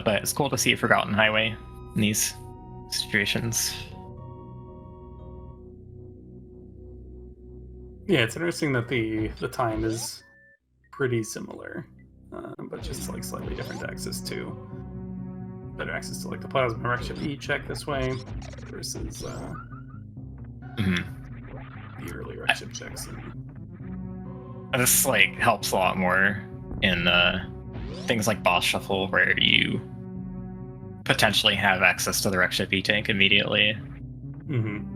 But it's cool to see a Forgotten Highway in these situations. Yeah, it's interesting that the time is pretty similar, but just like slightly different access to better access to like the plasma reaction E check this way versus the early reaction checks. And this like helps a lot more in things like boss shuffle, where you potentially have access to the Wreck Ship E-Tank immediately. Mm-hmm.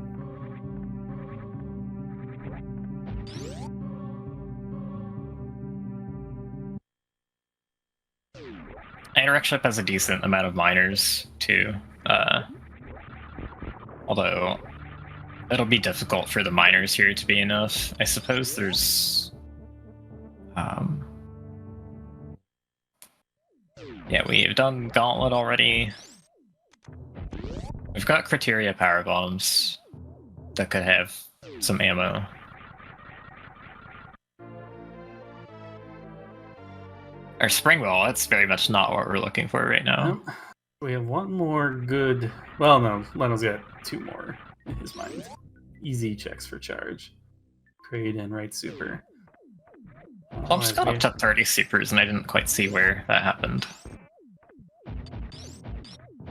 And Wreck Ship has a decent amount of miners too, although it'll be difficult for the miners here to be enough. I suppose there's yeah, we've done Gauntlet already. We've got Criteria power bombs that could have some ammo. Our Springwell, that's very much not what we're looking for right now. We have one more good... Well, no, Leno's got two more in his mind. Easy checks for charge. Trade and right super. Plum's got up to 30 supers, and I didn't quite see where that happened.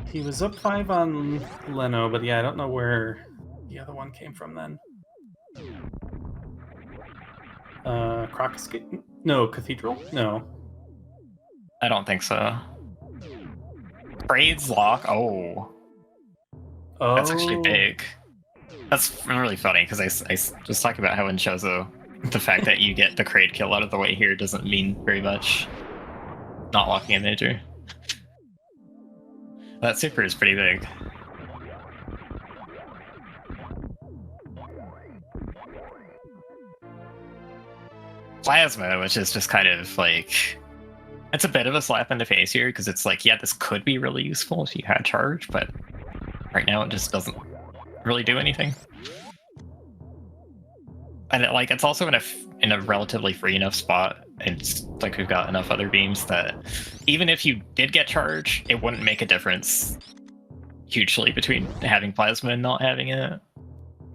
He was up 5 on Leno, but yeah, I don't know where the other one came from then. Crocus... No, Cathedral? No. I don't think so. Braids lock. Oh. That's actually big. That's really funny, because I was talking about how in Chozo, the fact that you get the Kraid kill out of the way here doesn't mean very much. Not locking a major. That super is pretty big. Plasma, which is just kind of like... It's a bit of a slap in the face here, because it's like, yeah, this could be really useful if you had charge, but right now it just doesn't really do anything. And it's also in a relatively free enough spot. It's like we've got enough other beams that even if you did get charge, it wouldn't make a difference hugely between having Plasma and not having it.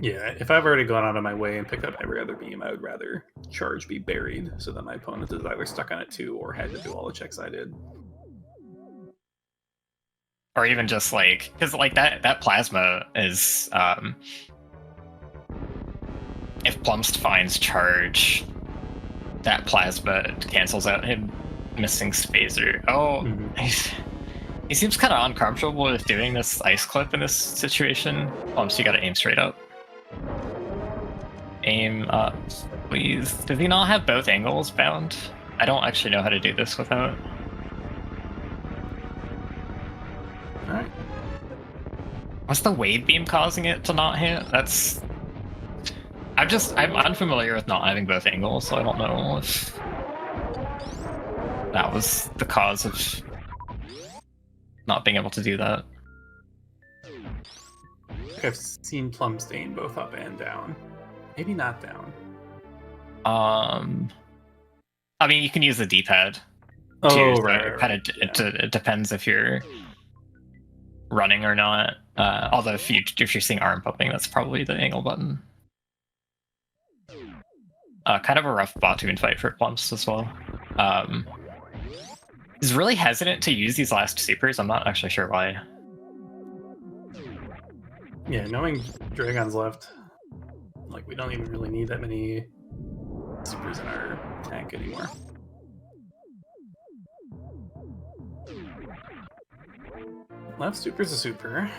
Yeah, if I've already gone out of my way and picked up every other beam, I would rather charge be buried so that my opponent is either stuck on it too or had to do all the checks I did. Or even just like, because like that Plasma is, if Plumst finds charge, that Plasma cancels out him missing Spazer. Oh, he seems kind of uncomfortable with doing this ice clip in this situation. Plumst, you gotta aim straight up. Aim up, please. Does he not have both angles bound? I don't actually know how to do this without. Alright. What's the wave beam causing it to not hit? That's... I'm unfamiliar with not having both angles, so I don't know if that was the cause of not being able to do that. I've seen Plum stain both up and down. Maybe not down. I mean, you can use the D-pad. Oh, right. It depends if you're running or not. Although if you're seeing arm pumping, that's probably the angle button. Kind of a rough Batoon fight for Plumps as well. He's really hesitant to use these last supers. I'm not actually sure why. Yeah, knowing Dragon's left, like, we don't even really need that many supers in our tank anymore. Left super's a super.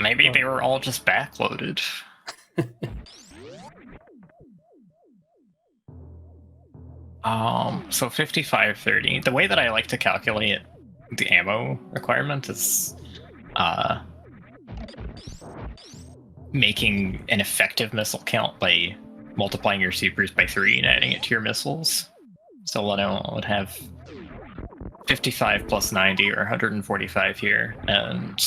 Maybe they were all just backloaded. So 55-30. The way that I like to calculate the ammo requirement is making an effective missile count by multiplying your supers by 3 and adding it to your missiles. So Leno would have 55 plus 90 or 145 here, and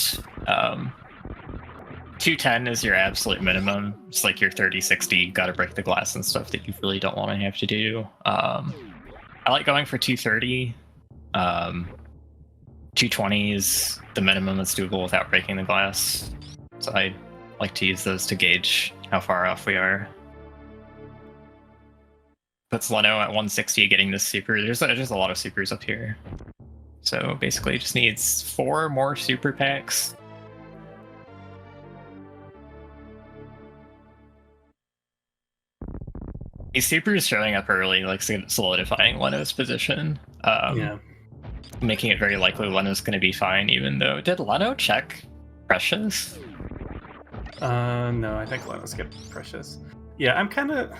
210 is your absolute minimum. It's like your 30-60, gotta break the glass and stuff that you really don't want to have to do. I like going for 230. 220 is the minimum that's doable without breaking the glass. So I like to use those to gauge how far off we are. Puts Leno at 160 getting this super. There's a lot of supers up here. So basically just needs 4 more super packs. These supers showing up early, like solidifying Leno's position. Yeah. Making it very likely Leno's going to be fine, even though... Did Leno check Precious? No, I think Leno skipped Precious. Yeah, I'm kind of...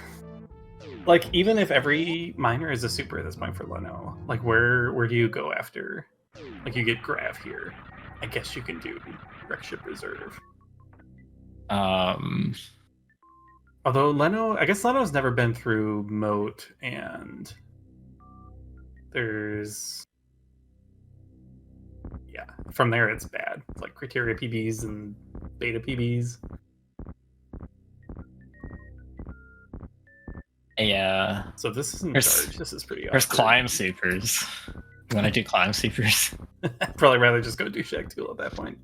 Like, even if every miner is a super at this point for Leno, like, where do you go after? Like, you get Grav here. I guess you can do Wreck Ship Reserve. Although Leno... I guess Leno's never been through Moat, and... There's... Yeah, from there it's bad. It's like Criteria PBs and Beta PBs. Yeah. So this isn't charge. This is pretty awesome. There's climb supers. You want to do climb supers? I'd probably rather just go do Shack Tool at that point.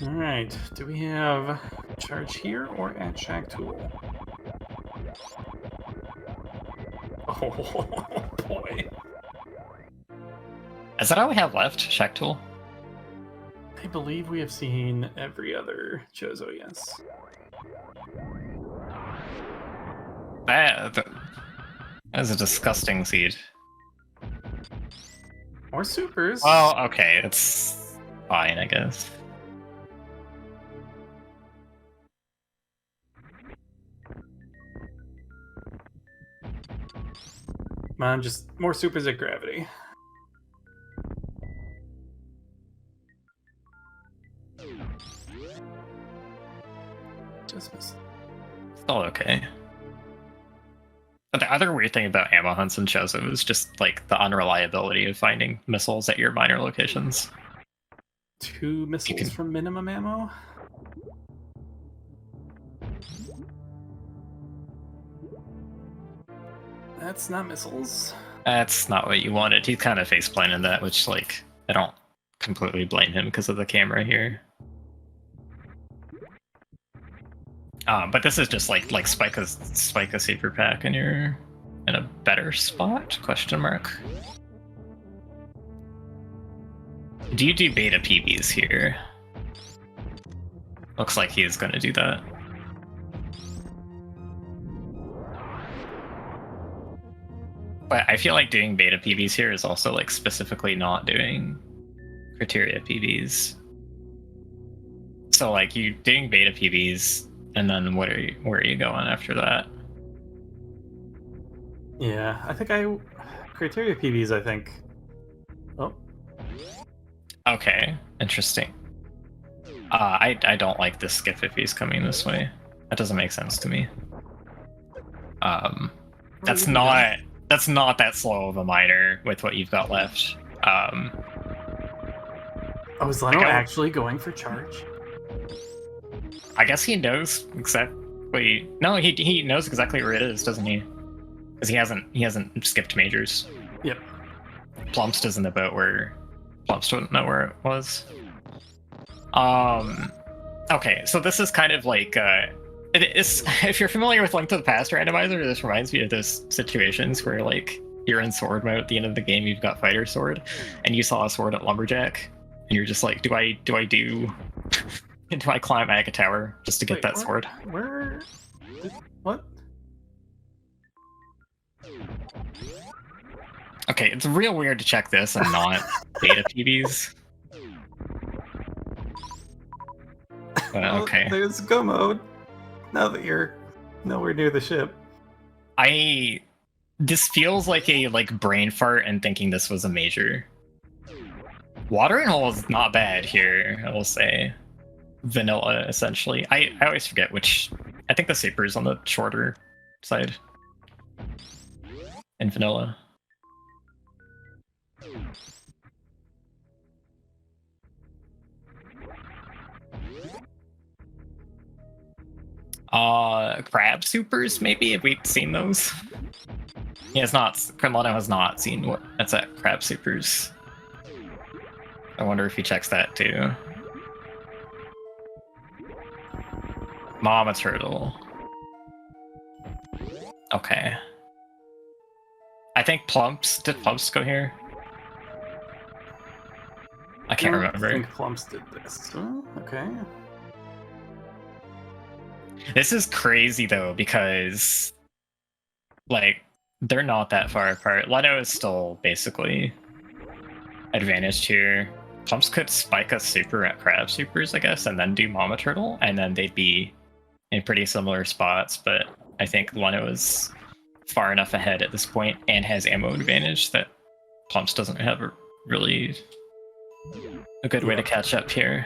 Alright, do we have charge here or at Shack Tool? Oh boy. Is that all we have left, Shack Tool? I believe we have seen every other Chozo, yes. That is a disgusting seed. More supers. Well, okay, it's fine, I guess. Come on, just more supers at Gravity. Just miss. Still okay. But the other weird thing about ammo hunts in Chozo is just like the unreliability of finding missiles at your minor locations. 2 missiles from minimum ammo? That's not missiles. That's not what you wanted. He kind of face planted that, which, like, I don't completely blame him because of the camera here. But this is just like spike a super pack and you're in a better spot? Question mark. Do you do beta PBs here? Looks like he is going to do that. But I feel like doing beta PBs here is also like specifically not doing criteria PBs. So like you doing beta PBs, and then where are you going after that? Yeah, I think criteria PBs. I think. Oh. Okay, interesting. I don't like this skip if he's coming this way. That doesn't make sense to me. That's not that slow of a miner with what you've got left. Oh, is Leno actually going for charge? I guess he knows exactly. No, he knows exactly where it is, doesn't he? Because he hasn't skipped majors. Yep. Plumps doesn't know where. Plumps doesn't know where it was. Okay, so this is kind of like if you're familiar with Link to the Past randomizer, this reminds me of those situations where like you're in sword mode at the end of the game, you've got fighter sword, and you saw a sword at lumberjack, and you're just like, do I climb Aga Tower just to get that sword? What? Okay, it's real weird to check this and not beta PBs. Well, Okay. there's go mode. Now that you're nowhere near the ship. This feels like a brain fart and thinking this was a major. Watering hole is not bad here, I will say. Vanilla, essentially. I always forget which. I think the super is on the shorter side. In vanilla. Crab supers, maybe? Have we seen those? Yeah, it's not. Carlano has not seen what that's at crab supers. I wonder if he checks that too. Mama turtle. Okay. I think Plumps. Did Plumps go here? I can't remember. I think Plumps did this. Oh, okay. This is crazy though, because they're not that far apart. Leno is still basically advantaged here. Plumps could spike a super at crab supers, I guess, and then do Mama Turtle, and then they'd be in pretty similar spots, but I think Leno is far enough ahead at this point and has ammo advantage that Plumps doesn't have a really a good way to catch up here.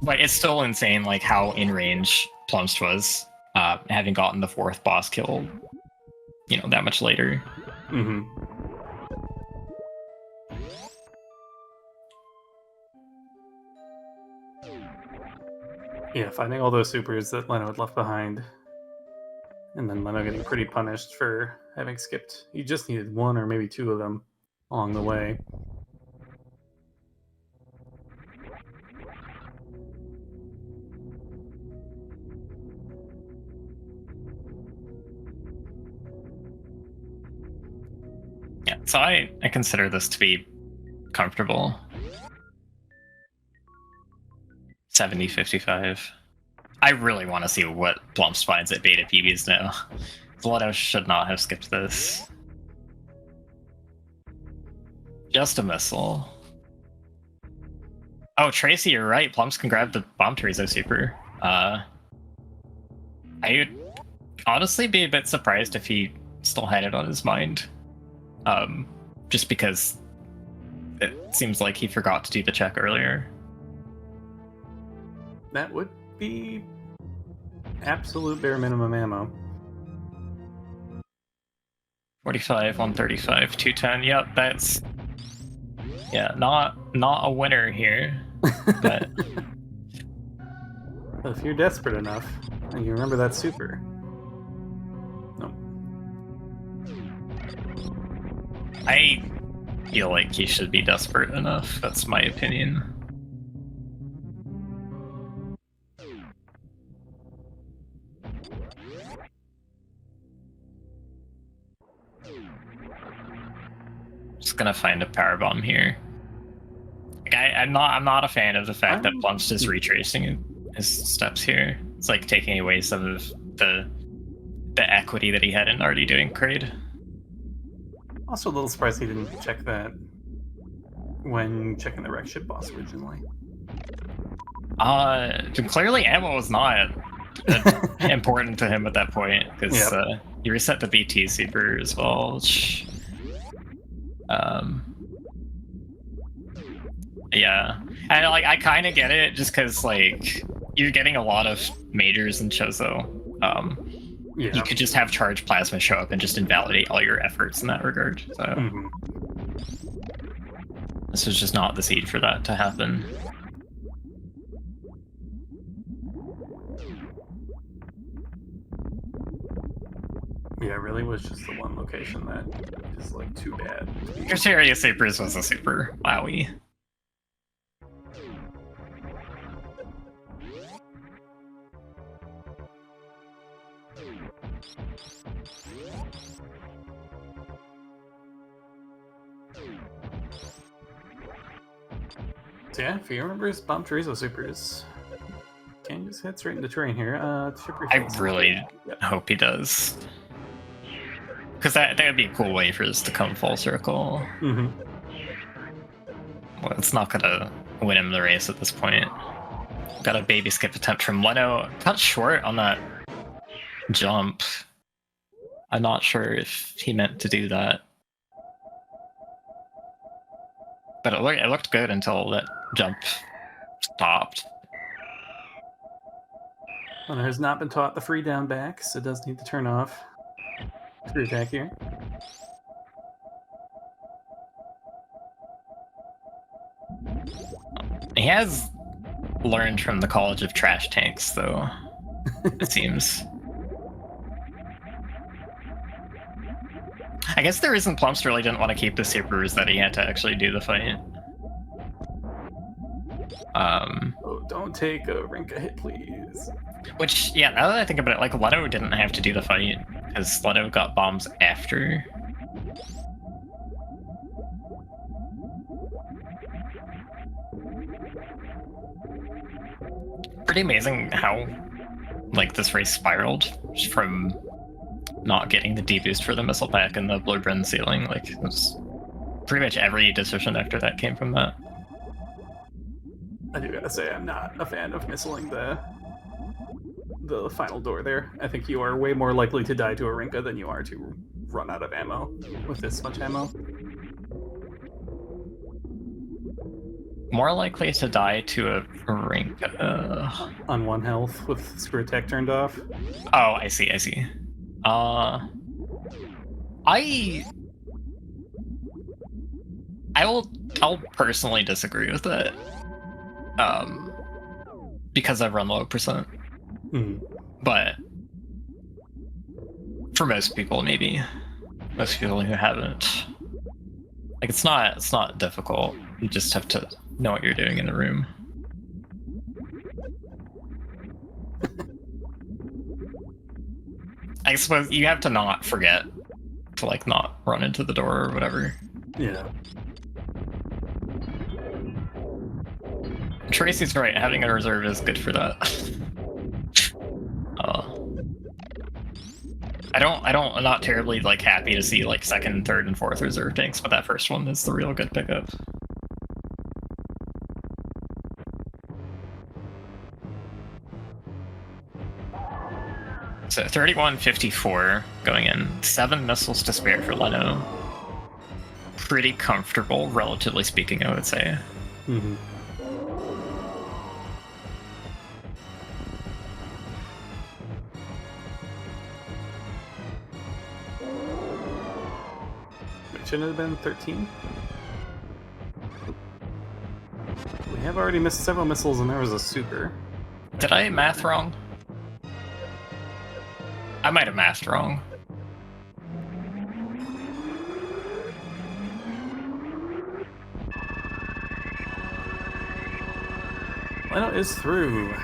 But it's still insane how in range Plumps was, having gotten the 4th boss kill, that much later. Mm-hmm. Yeah, finding all those supers that Leno had left behind. And then Leno getting pretty punished for having skipped. He just needed 1 or maybe 2 of them along the way. Yeah, so I consider this to be comfortable. 70-55. I really want to see what Plumps finds at Beta PBs now. Leno should not have skipped this. Just a missile. Oh, Tracy, you're right. Plumps can grab the Bomb Chorizo super. I would honestly be a bit surprised if he still had it on his mind. Just because it seems like he forgot to do the check earlier. That would be absolute bare minimum ammo. 45, 135, 210. Yep, that's not a winner here. But if you're desperate enough and you remember that super. No. I feel like he should be desperate enough. That's my opinion. Just gonna find a power bomb here. I'm not a fan of the fact that Plumps is retracing his steps here. It's like taking away some of the equity that he had in already doing Kraid. Also a little surprised he didn't check that when checking the wreck ship boss originally. Clearly ammo was not important to him at that point, because he reset the BT super as well, which yeah, and I kind of get it, just because you're getting a lot of majors in Chozo. You could just have Charge Plasma show up and just invalidate all your efforts in that regard. So this was just not the seed for that to happen. Yeah, it really was just the one location that is too bad. Criteria Supers was a super. Wowie. So yeah, if you remember his Bomb Chorizo supers, Ken just hits right into terrain here. I really hope he does. Because that would be a cool way for this to come full circle. Mm-hmm. Well, it's not gonna win him the race at this point. Got a baby skip attempt from Leno. Cut short on that jump. I'm not sure if he meant to do that. But it looked good until that jump stopped. Leno has not been taught the free down back, so does need to turn off screw attack here. He has learned from the College of Trash Tanks, though, it seems. I guess the reason Plumps really didn't want to keep the super is that he had to actually do the fight. Oh, don't take a Rinka hit, please. Which, yeah, now that I think about it, like, Leno didn't have to do the fight, because Leno got bombs after. Pretty amazing how, like, this race spiraled from not getting the D-boost for the missile pack and the blue-brin ceiling. Like, it was pretty much every decision after that came from that. I do gotta say, I'm not a fan of missiling the final door there. I think you are way more likely to die to a Rinka than you are to run out of ammo with this much ammo. More likely to die to a Rinka. On 1 health with screw attack turned off. Oh, I see. I'll personally disagree with that. Because I've run low percent. But for most people, maybe most people who haven't, like, it's not difficult. You just have to know what you're doing in the room. I suppose you have to not forget to, like, not run into the door or whatever. Yeah. Tracy's right, having a reserve is good for that. I'm not terribly, like, happy to see, like, 2nd, 3rd, and 4th reserve tanks, but that first one is the real good pickup. So 31-54 going in. 7 missiles to spare for Leno. Pretty comfortable, relatively speaking, I would say. Mm-hmm. Shouldn't it have been 13? We have already missed several missiles and there was a super. Did I math wrong? I might have mathed wrong. Leno is through.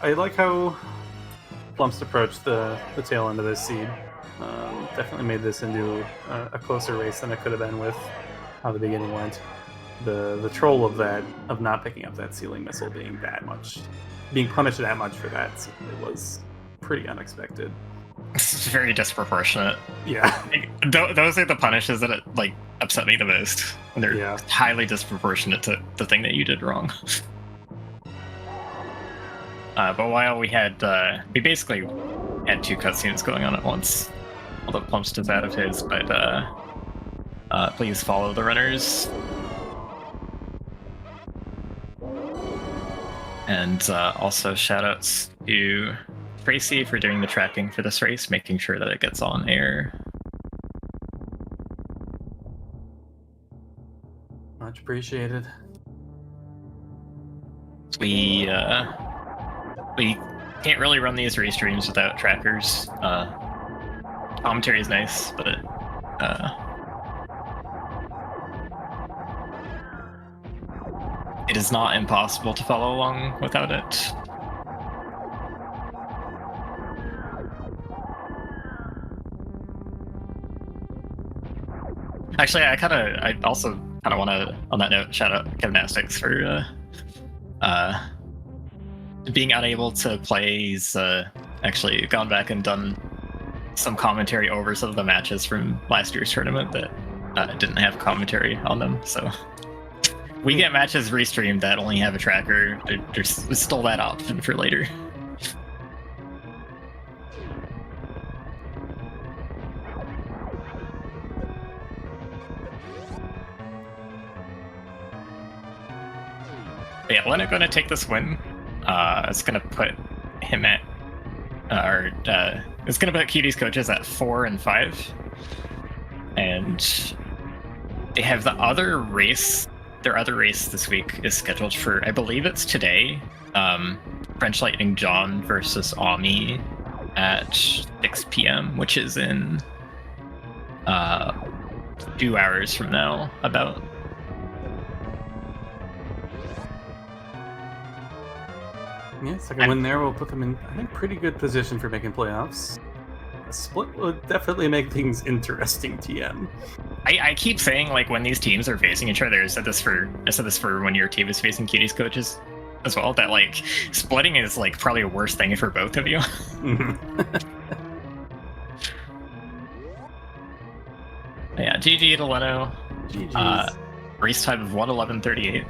I like how Plumps approached the tail end of this seed. Definitely made this into a closer race than it could have been with how the beginning went. The troll of not picking up that ceiling missile being punished that much for that, it was pretty unexpected. It's very disproportionate. Yeah. Those are the punishes that like upset me the most. And they're highly disproportionate to the thing that you did wrong. But while we basically had 2 cutscenes going on at once, although Plumps is out of his, but please follow the runners. And also shoutouts to Tracy for doing the tracking for this race, making sure that it gets on air. Much appreciated. We can't really run these restreams without trackers. Commentary is nice, but it is not impossible to follow along without it. Actually, I also kind of want to, on that note, shout out Gymnastics for being unable to play. He's actually gone back and done some commentary over some of the matches from last year's tournament that didn't have commentary on them. So we get matches restreamed that only have a tracker. There's still that option for later. But yeah, Leno going to take this win. It's going to put him at, it's going to put Cutie's coaches at 4 and 5, and they have the other race. Their other race this week is scheduled for, I believe it's today. FrenchLightningJohn versus Ami at 6 p.m., which is in 2 hours from now, about. Yeah, second win there will put them in, I think, pretty good position for making playoffs. A split would definitely make things interesting, TM. I keep saying, like, when these teams are facing each other, I said this for when your team is facing Cutie's coaches as well, that, like, splitting is, like, probably a worse thing for both of you. Yeah, GG to Leno. GG's. Race time of 1:11:38.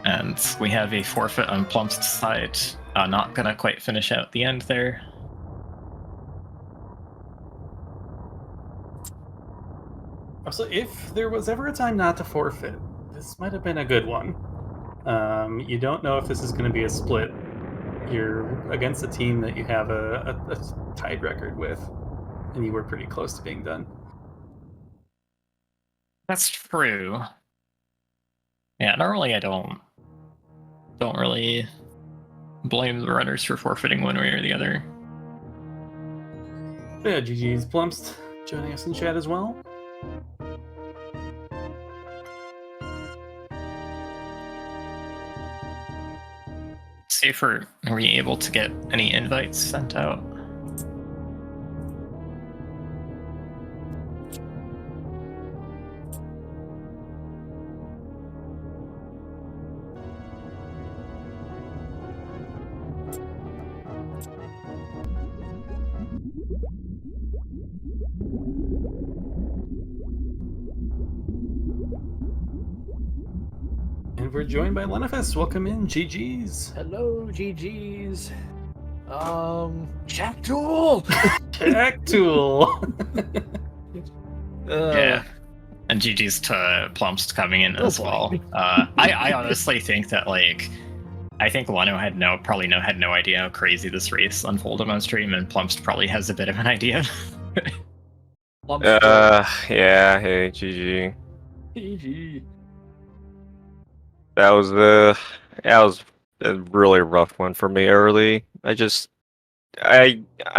And we have a forfeit on Plump's side. Not gonna quite finish out the end there. Also, if there was ever a time not to forfeit, this might have been a good one. You don't know if this is going to be a split. You're against a team that you have a tied record with, and you were pretty close to being done. That's true. Yeah, normally I don't really blame the runners for forfeiting one way or the other. Yeah, GG's Plumps joining us in chat as well. See if are we able to get any invites sent out? And we're joined by Lenophis. Welcome in, GG's. Hello, GG's. Jack Tool. Jack Tool. Yeah. And GG's to Plumps coming in as well. I honestly think that, like, I think Leno had no idea how crazy this race unfolded on stream, and Plumps probably has a bit of an idea. Yeah, hey, GG. GG. That was a really rough one for me early. I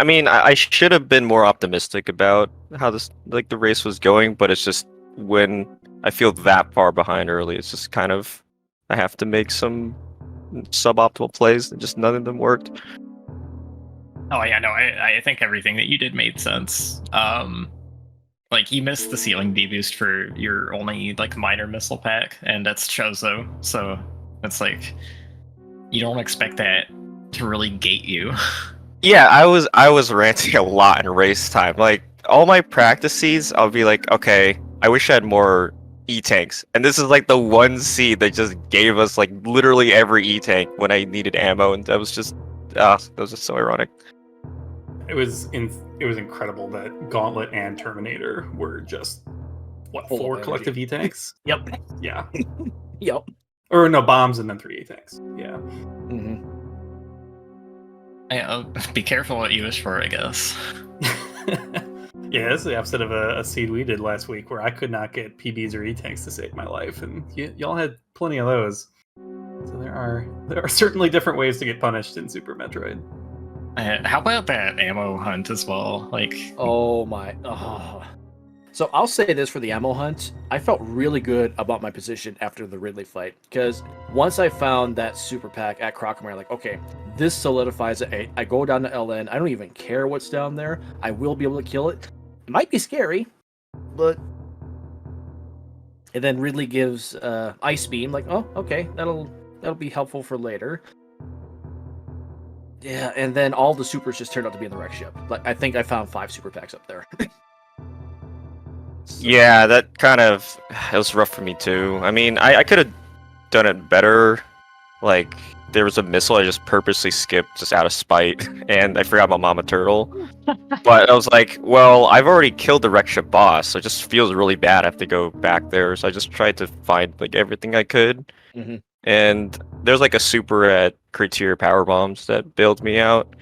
mean, I should have been more optimistic about how this, like, the race was going, but it's just when I feel that far behind early, it's just kind of, I have to make some suboptimal plays, and just none of them worked. Oh yeah, no, I think everything that you did made sense. Like, you missed the ceiling deboost for your only, like, minor missile pack, and that's Chozo, so it's like, you don't expect that to really gate you. Yeah, I was ranting a lot in race time. Like, all my practices, I'll be like, okay, I wish I had more E-tanks. And this is like the one seed that just gave us, like, literally every E-tank when I needed ammo, and that was just so ironic. It was incredible that Gauntlet and Terminator were just, what, Full 4 of collective E-tanks? Yep. Yeah. Yep. Or no, bombs and then 3 E-tanks. Yeah. Mm-hmm. Yeah, be careful what you wish for, I guess. Yeah, this is the opposite of a seed we did last week, where I could not get PBs or E-tanks to save my life, and y'all had plenty of those. So there are certainly different ways to get punished in Super Metroid. How about that ammo hunt as well? Like, Oh my. Oh. So I'll say this for the ammo hunt. I felt really good about my position after the Ridley fight because once I found that super pack at Crocomire, like, okay, this solidifies it. I go down to LN. I don't even care what's down there. I will be able to kill it. It might be scary, but and then Ridley gives Ice Beam. Like, oh, okay, that'll be helpful for later. Yeah, and then all the supers just turned out to be in the wreck ship. Like, I think I found 5 super packs up there. Yeah, that kind of it was rough for me too. I mean, I could have done it better. Like there was a missile I just purposely skipped just out of spite, and I forgot about Mama Turtle. But I was like, well, I've already killed the wreck ship boss, so it just feels really bad. I have to go back there, so I just tried to find like everything I could. Mm-hmm. And there's like a super at Criteria Power Bombs that bailed me out,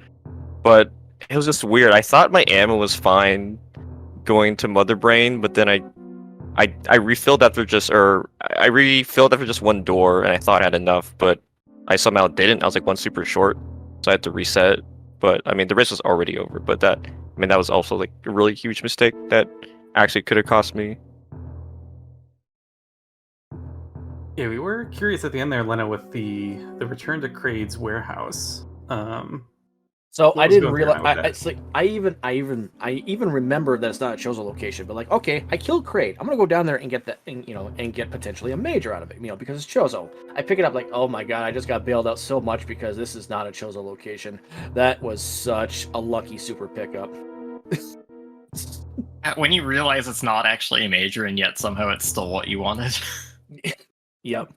but it was just weird. I thought my ammo was fine going to Mother Brain, but then I refilled after just one door, and I thought I had enough, but I somehow didn't. I was like one super short, so I had to reset. But I mean, the race was already over. But that was also like a really huge mistake that actually could have cost me. Yeah, we were curious at the end there, Lena, with the return to Kraid's warehouse. So What I was didn't going through your realize. mind with It's like I even remember that it's not a chosen location. But like, okay, I killed Kraid. I'm gonna go down there and get that, and get potentially a major out of it, because it's Chozo. I pick it up like, oh my god, I just got bailed out so much because this is not a Chozo location. That was such a lucky super pickup. When you realize it's not actually a major and yet somehow it's still what you wanted. Yep.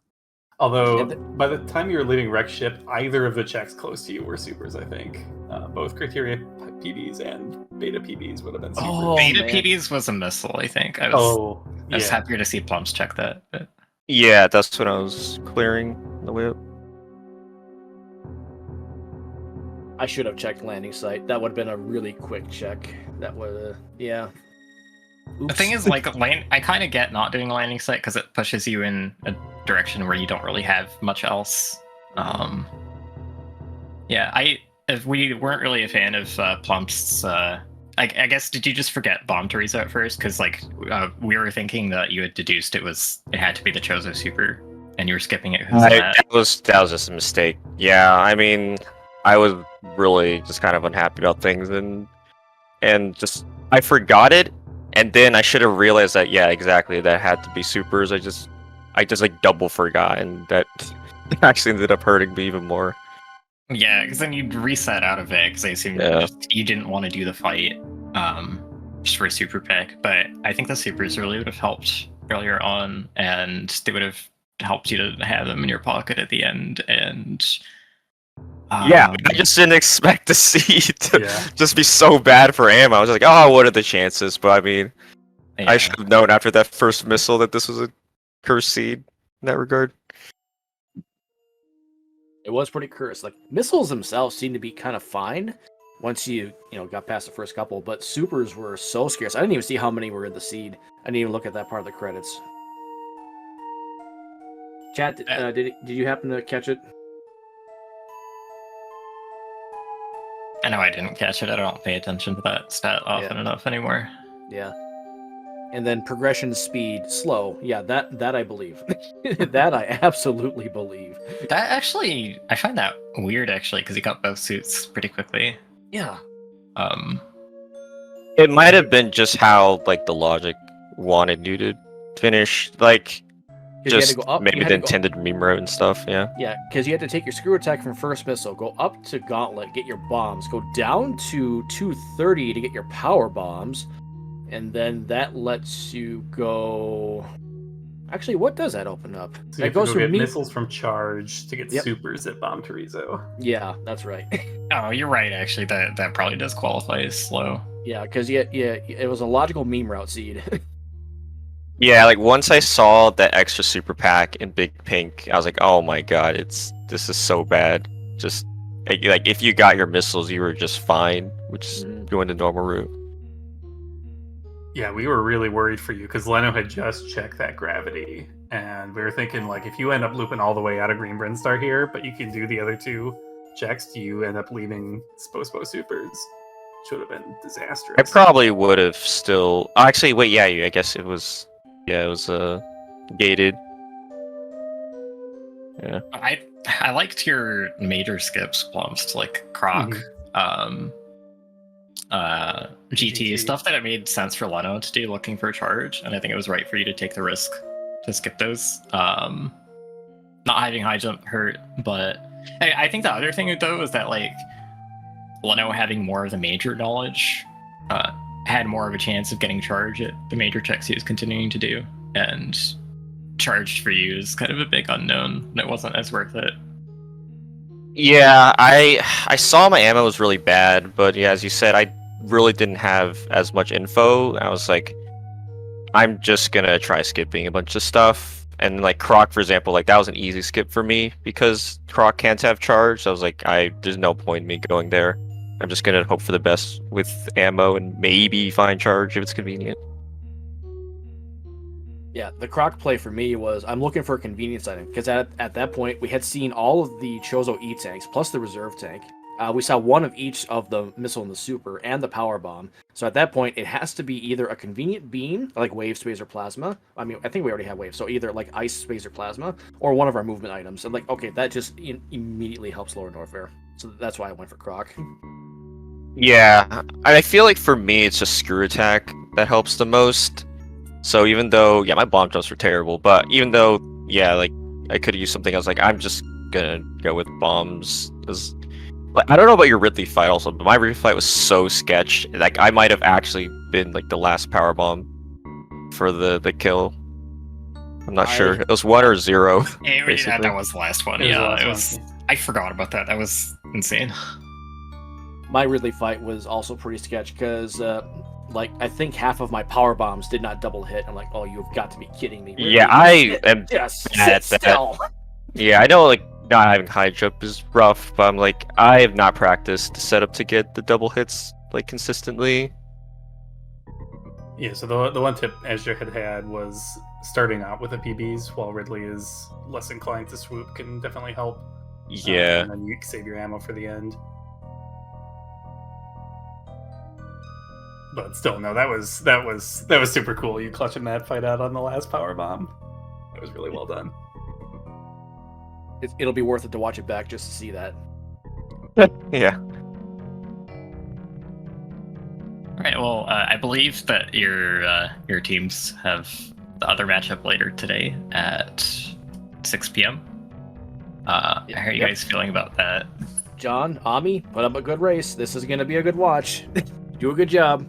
Although, And by the time you were leaving Wreck Ship, either of the checks close to you were supers, I think. Both Criteria PBs and Beta PBs would have been supers. Oh, Beta man. PBs was a missile, I think. I was yeah. happier to see Plums check that. But... Yeah, that's when I was clearing the way up. I should have checked landing site. That would have been a really quick check. That would, yeah. The Oops. thing is, like, I kind of get not doing a landing site because it pushes you in a direction where you don't really have much else. Yeah, if we weren't really a fan of Plump's, I guess, did you just forget Bomb Teresa at first? Because, like, we were thinking that you had deduced it had to be the Chozo Super, and you were skipping it. That was just a mistake. Yeah, I mean, I was really just kind of unhappy about things, and just I forgot it, and then I should have realized that, yeah, exactly, that had to be supers. I just like double forgot, and that actually ended up hurting me even more. Yeah, because then you'd reset out of it because I assumed you didn't want to do the fight just for a super pick. But I think the supers really would have helped earlier on, and they would have helped you to have them in your pocket at the end. And yeah, I just didn't expect the seed to just be so bad for ammo. I was like, oh, what are the chances? But I mean, I should have known after that first missile that this was a cursed seed in that regard. It was pretty cursed. Like, missiles themselves seemed to be kind of fine once you got past the first couple, but supers were so scarce. I didn't even see how many were in the seed. I didn't even look at that part of the credits. Chat, did you happen to catch it? I know I didn't catch it. I don't pay attention to that stat often enough anymore. Yeah. And then progression speed slow. Yeah, that I believe. That I absolutely believe. That actually, I find that weird actually, because he got both suits pretty quickly. Yeah. It might have been just how like the logic wanted you to finish, like just maybe the intended meme route and stuff. Yeah. Yeah, because you had to take your screw attack from first missile, go up to gauntlet, get your bombs, go down to 230 to get your power bombs. And then that lets you go. Actually, what does that open up? So you have to get missiles from charge to get supers at Bomb Terizo. Yeah, that's right. Oh, you're right. Actually, that probably does qualify as slow. Yeah, because it was a logical meme route seed. Yeah, like once I saw that extra super pack in Big Pink, I was like, oh my god, this is so bad. Just like if you got your missiles, you were just fine, which is going the normal route. Yeah, we were really worried for you because Leno had just checked that gravity, and we were thinking, like, if you end up looping all the way out of Green Brinstar here, but you can do the other two checks, do you end up leaving Spo supers? which would have been disastrous. I probably would have still. Actually, wait. Yeah, I guess it was. Yeah, it was gated. Yeah. I liked your major skips, Plumps, like Croc, GT, stuff that it made sense for Leno to do looking for a charge, and I think it was right for you to take the risk to skip those. Not having high jump hurt, but I think the other thing though is that like Leno having more of the major knowledge had more of a chance of getting charge at the major checks he was continuing to do, and charged for you is kind of a big unknown, and it wasn't as worth it. Yeah, I saw my ammo was really bad, but yeah, as you said, I really didn't have as much info. I was like, I'm just gonna try skipping a bunch of stuff. And like Croc, for example, like that was an easy skip for me because Croc can't have charge. So I was like, there's no point in me going there. I'm just gonna hope for the best with ammo and maybe find charge if it's convenient. Yeah, the Croc play for me was I'm looking for a convenience item because at that point we had seen all of the Chozo E tanks plus the reserve tank. We saw one of each of the missile and the super and the power bomb. So at that point, it has to be either a convenient beam, like wave, space, or plasma. I mean, I think we already have wave, so either like ice, space, or plasma, or one of our movement items. And like, okay, that just immediately helps lower Norfair. So that's why I went for Croc. Yeah, I feel like for me, it's just screw attack that helps the most. So even though, yeah, my bomb jumps were terrible, but even though, yeah, like I could have used something else, like I'm just gonna go with bombs. Like, I don't know about your Ridley fight also, but my Ridley fight was so sketch. Like I might have actually been like the last power bomb for the kill. I'm not sure. It was 1 or 0. That was the last one. Yeah, it was. I forgot about that. That was insane. My Ridley fight was also pretty sketch because, like, I think half of my power bombs did not double hit. I'm like, oh, you've got to be kidding me. Ridley, yeah, I am just mad at sit that. still. Yeah, I know, like, not having high jump is rough, but I'm like, I have not practiced the setup to get the double hits, like, consistently. Yeah, so the one tip Azure had was starting out with the PBs while Ridley is less inclined to swoop can definitely help. Yeah. And then you save your ammo for the end. But still, no, that was super cool. You clutching that fight out on the last power bomb. That was really well done. It'll be worth it to watch it back just to see that. Yeah. All right. Well, I believe that your teams have the other matchup later today at 6 p.m. How are you guys feeling about that? John, Ami, put up a good race. This is gonna be a good watch. Do a good job.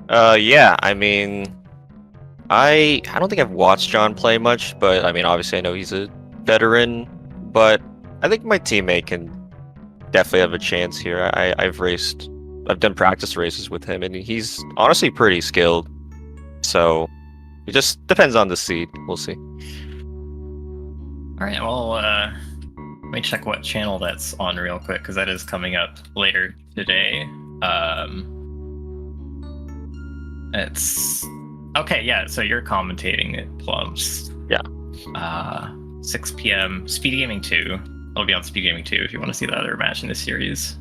Yeah, I mean, I don't think I've watched John play much, but I mean, obviously I know he's a veteran, but I think my teammate can definitely have a chance here. I've done practice races with him, and he's honestly pretty skilled. So it just depends on the seed. We'll see. All right. Well, let me check what channel that's on real quick because that is coming up later today. It's okay. Yeah. So you're commentating it, Plums. Yeah. 6 p.m. SpeedGaming 2. It'll be on SpeedGaming 2 if you want to see the other match in this series.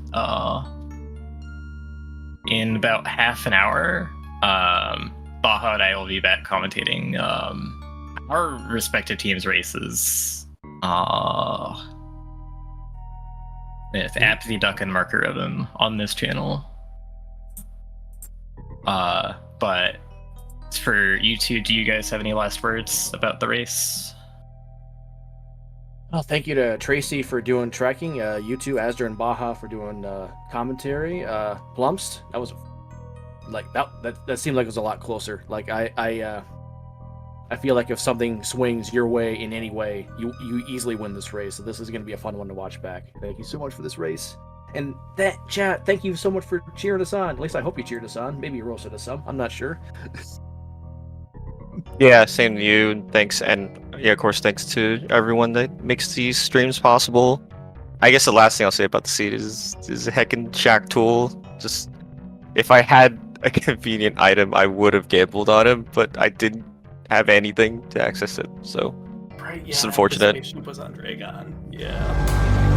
In about half an hour, Baja and I will be back commentating our respective teams' races. With Apathy Duck and Marker Ribbon on this channel. But for you two, do you guys have any last words about the race? Well, thank you to Tracy for doing tracking. You two, Asder and Baja, for doing commentary. Plumps, that was like that seemed like it was a lot closer. Like I feel like if something swings your way in any way, you easily win this race. So this is going to be a fun one to watch back. Thank you so much for this race. And that chat, thank you so much for cheering us on. At least I hope you cheered us on. Maybe you roasted us some. I'm not sure. Yeah, same to you. Thanks, and yeah, of course, thanks to everyone that makes these streams possible. I guess the last thing I'll say about the seed is a heckin' Shack tool. Just if I had a convenient item, I would have gambled on him, but I didn't have anything to access it, so Right, yeah, it's unfortunate. Anticipation was on Dragon. Yeah.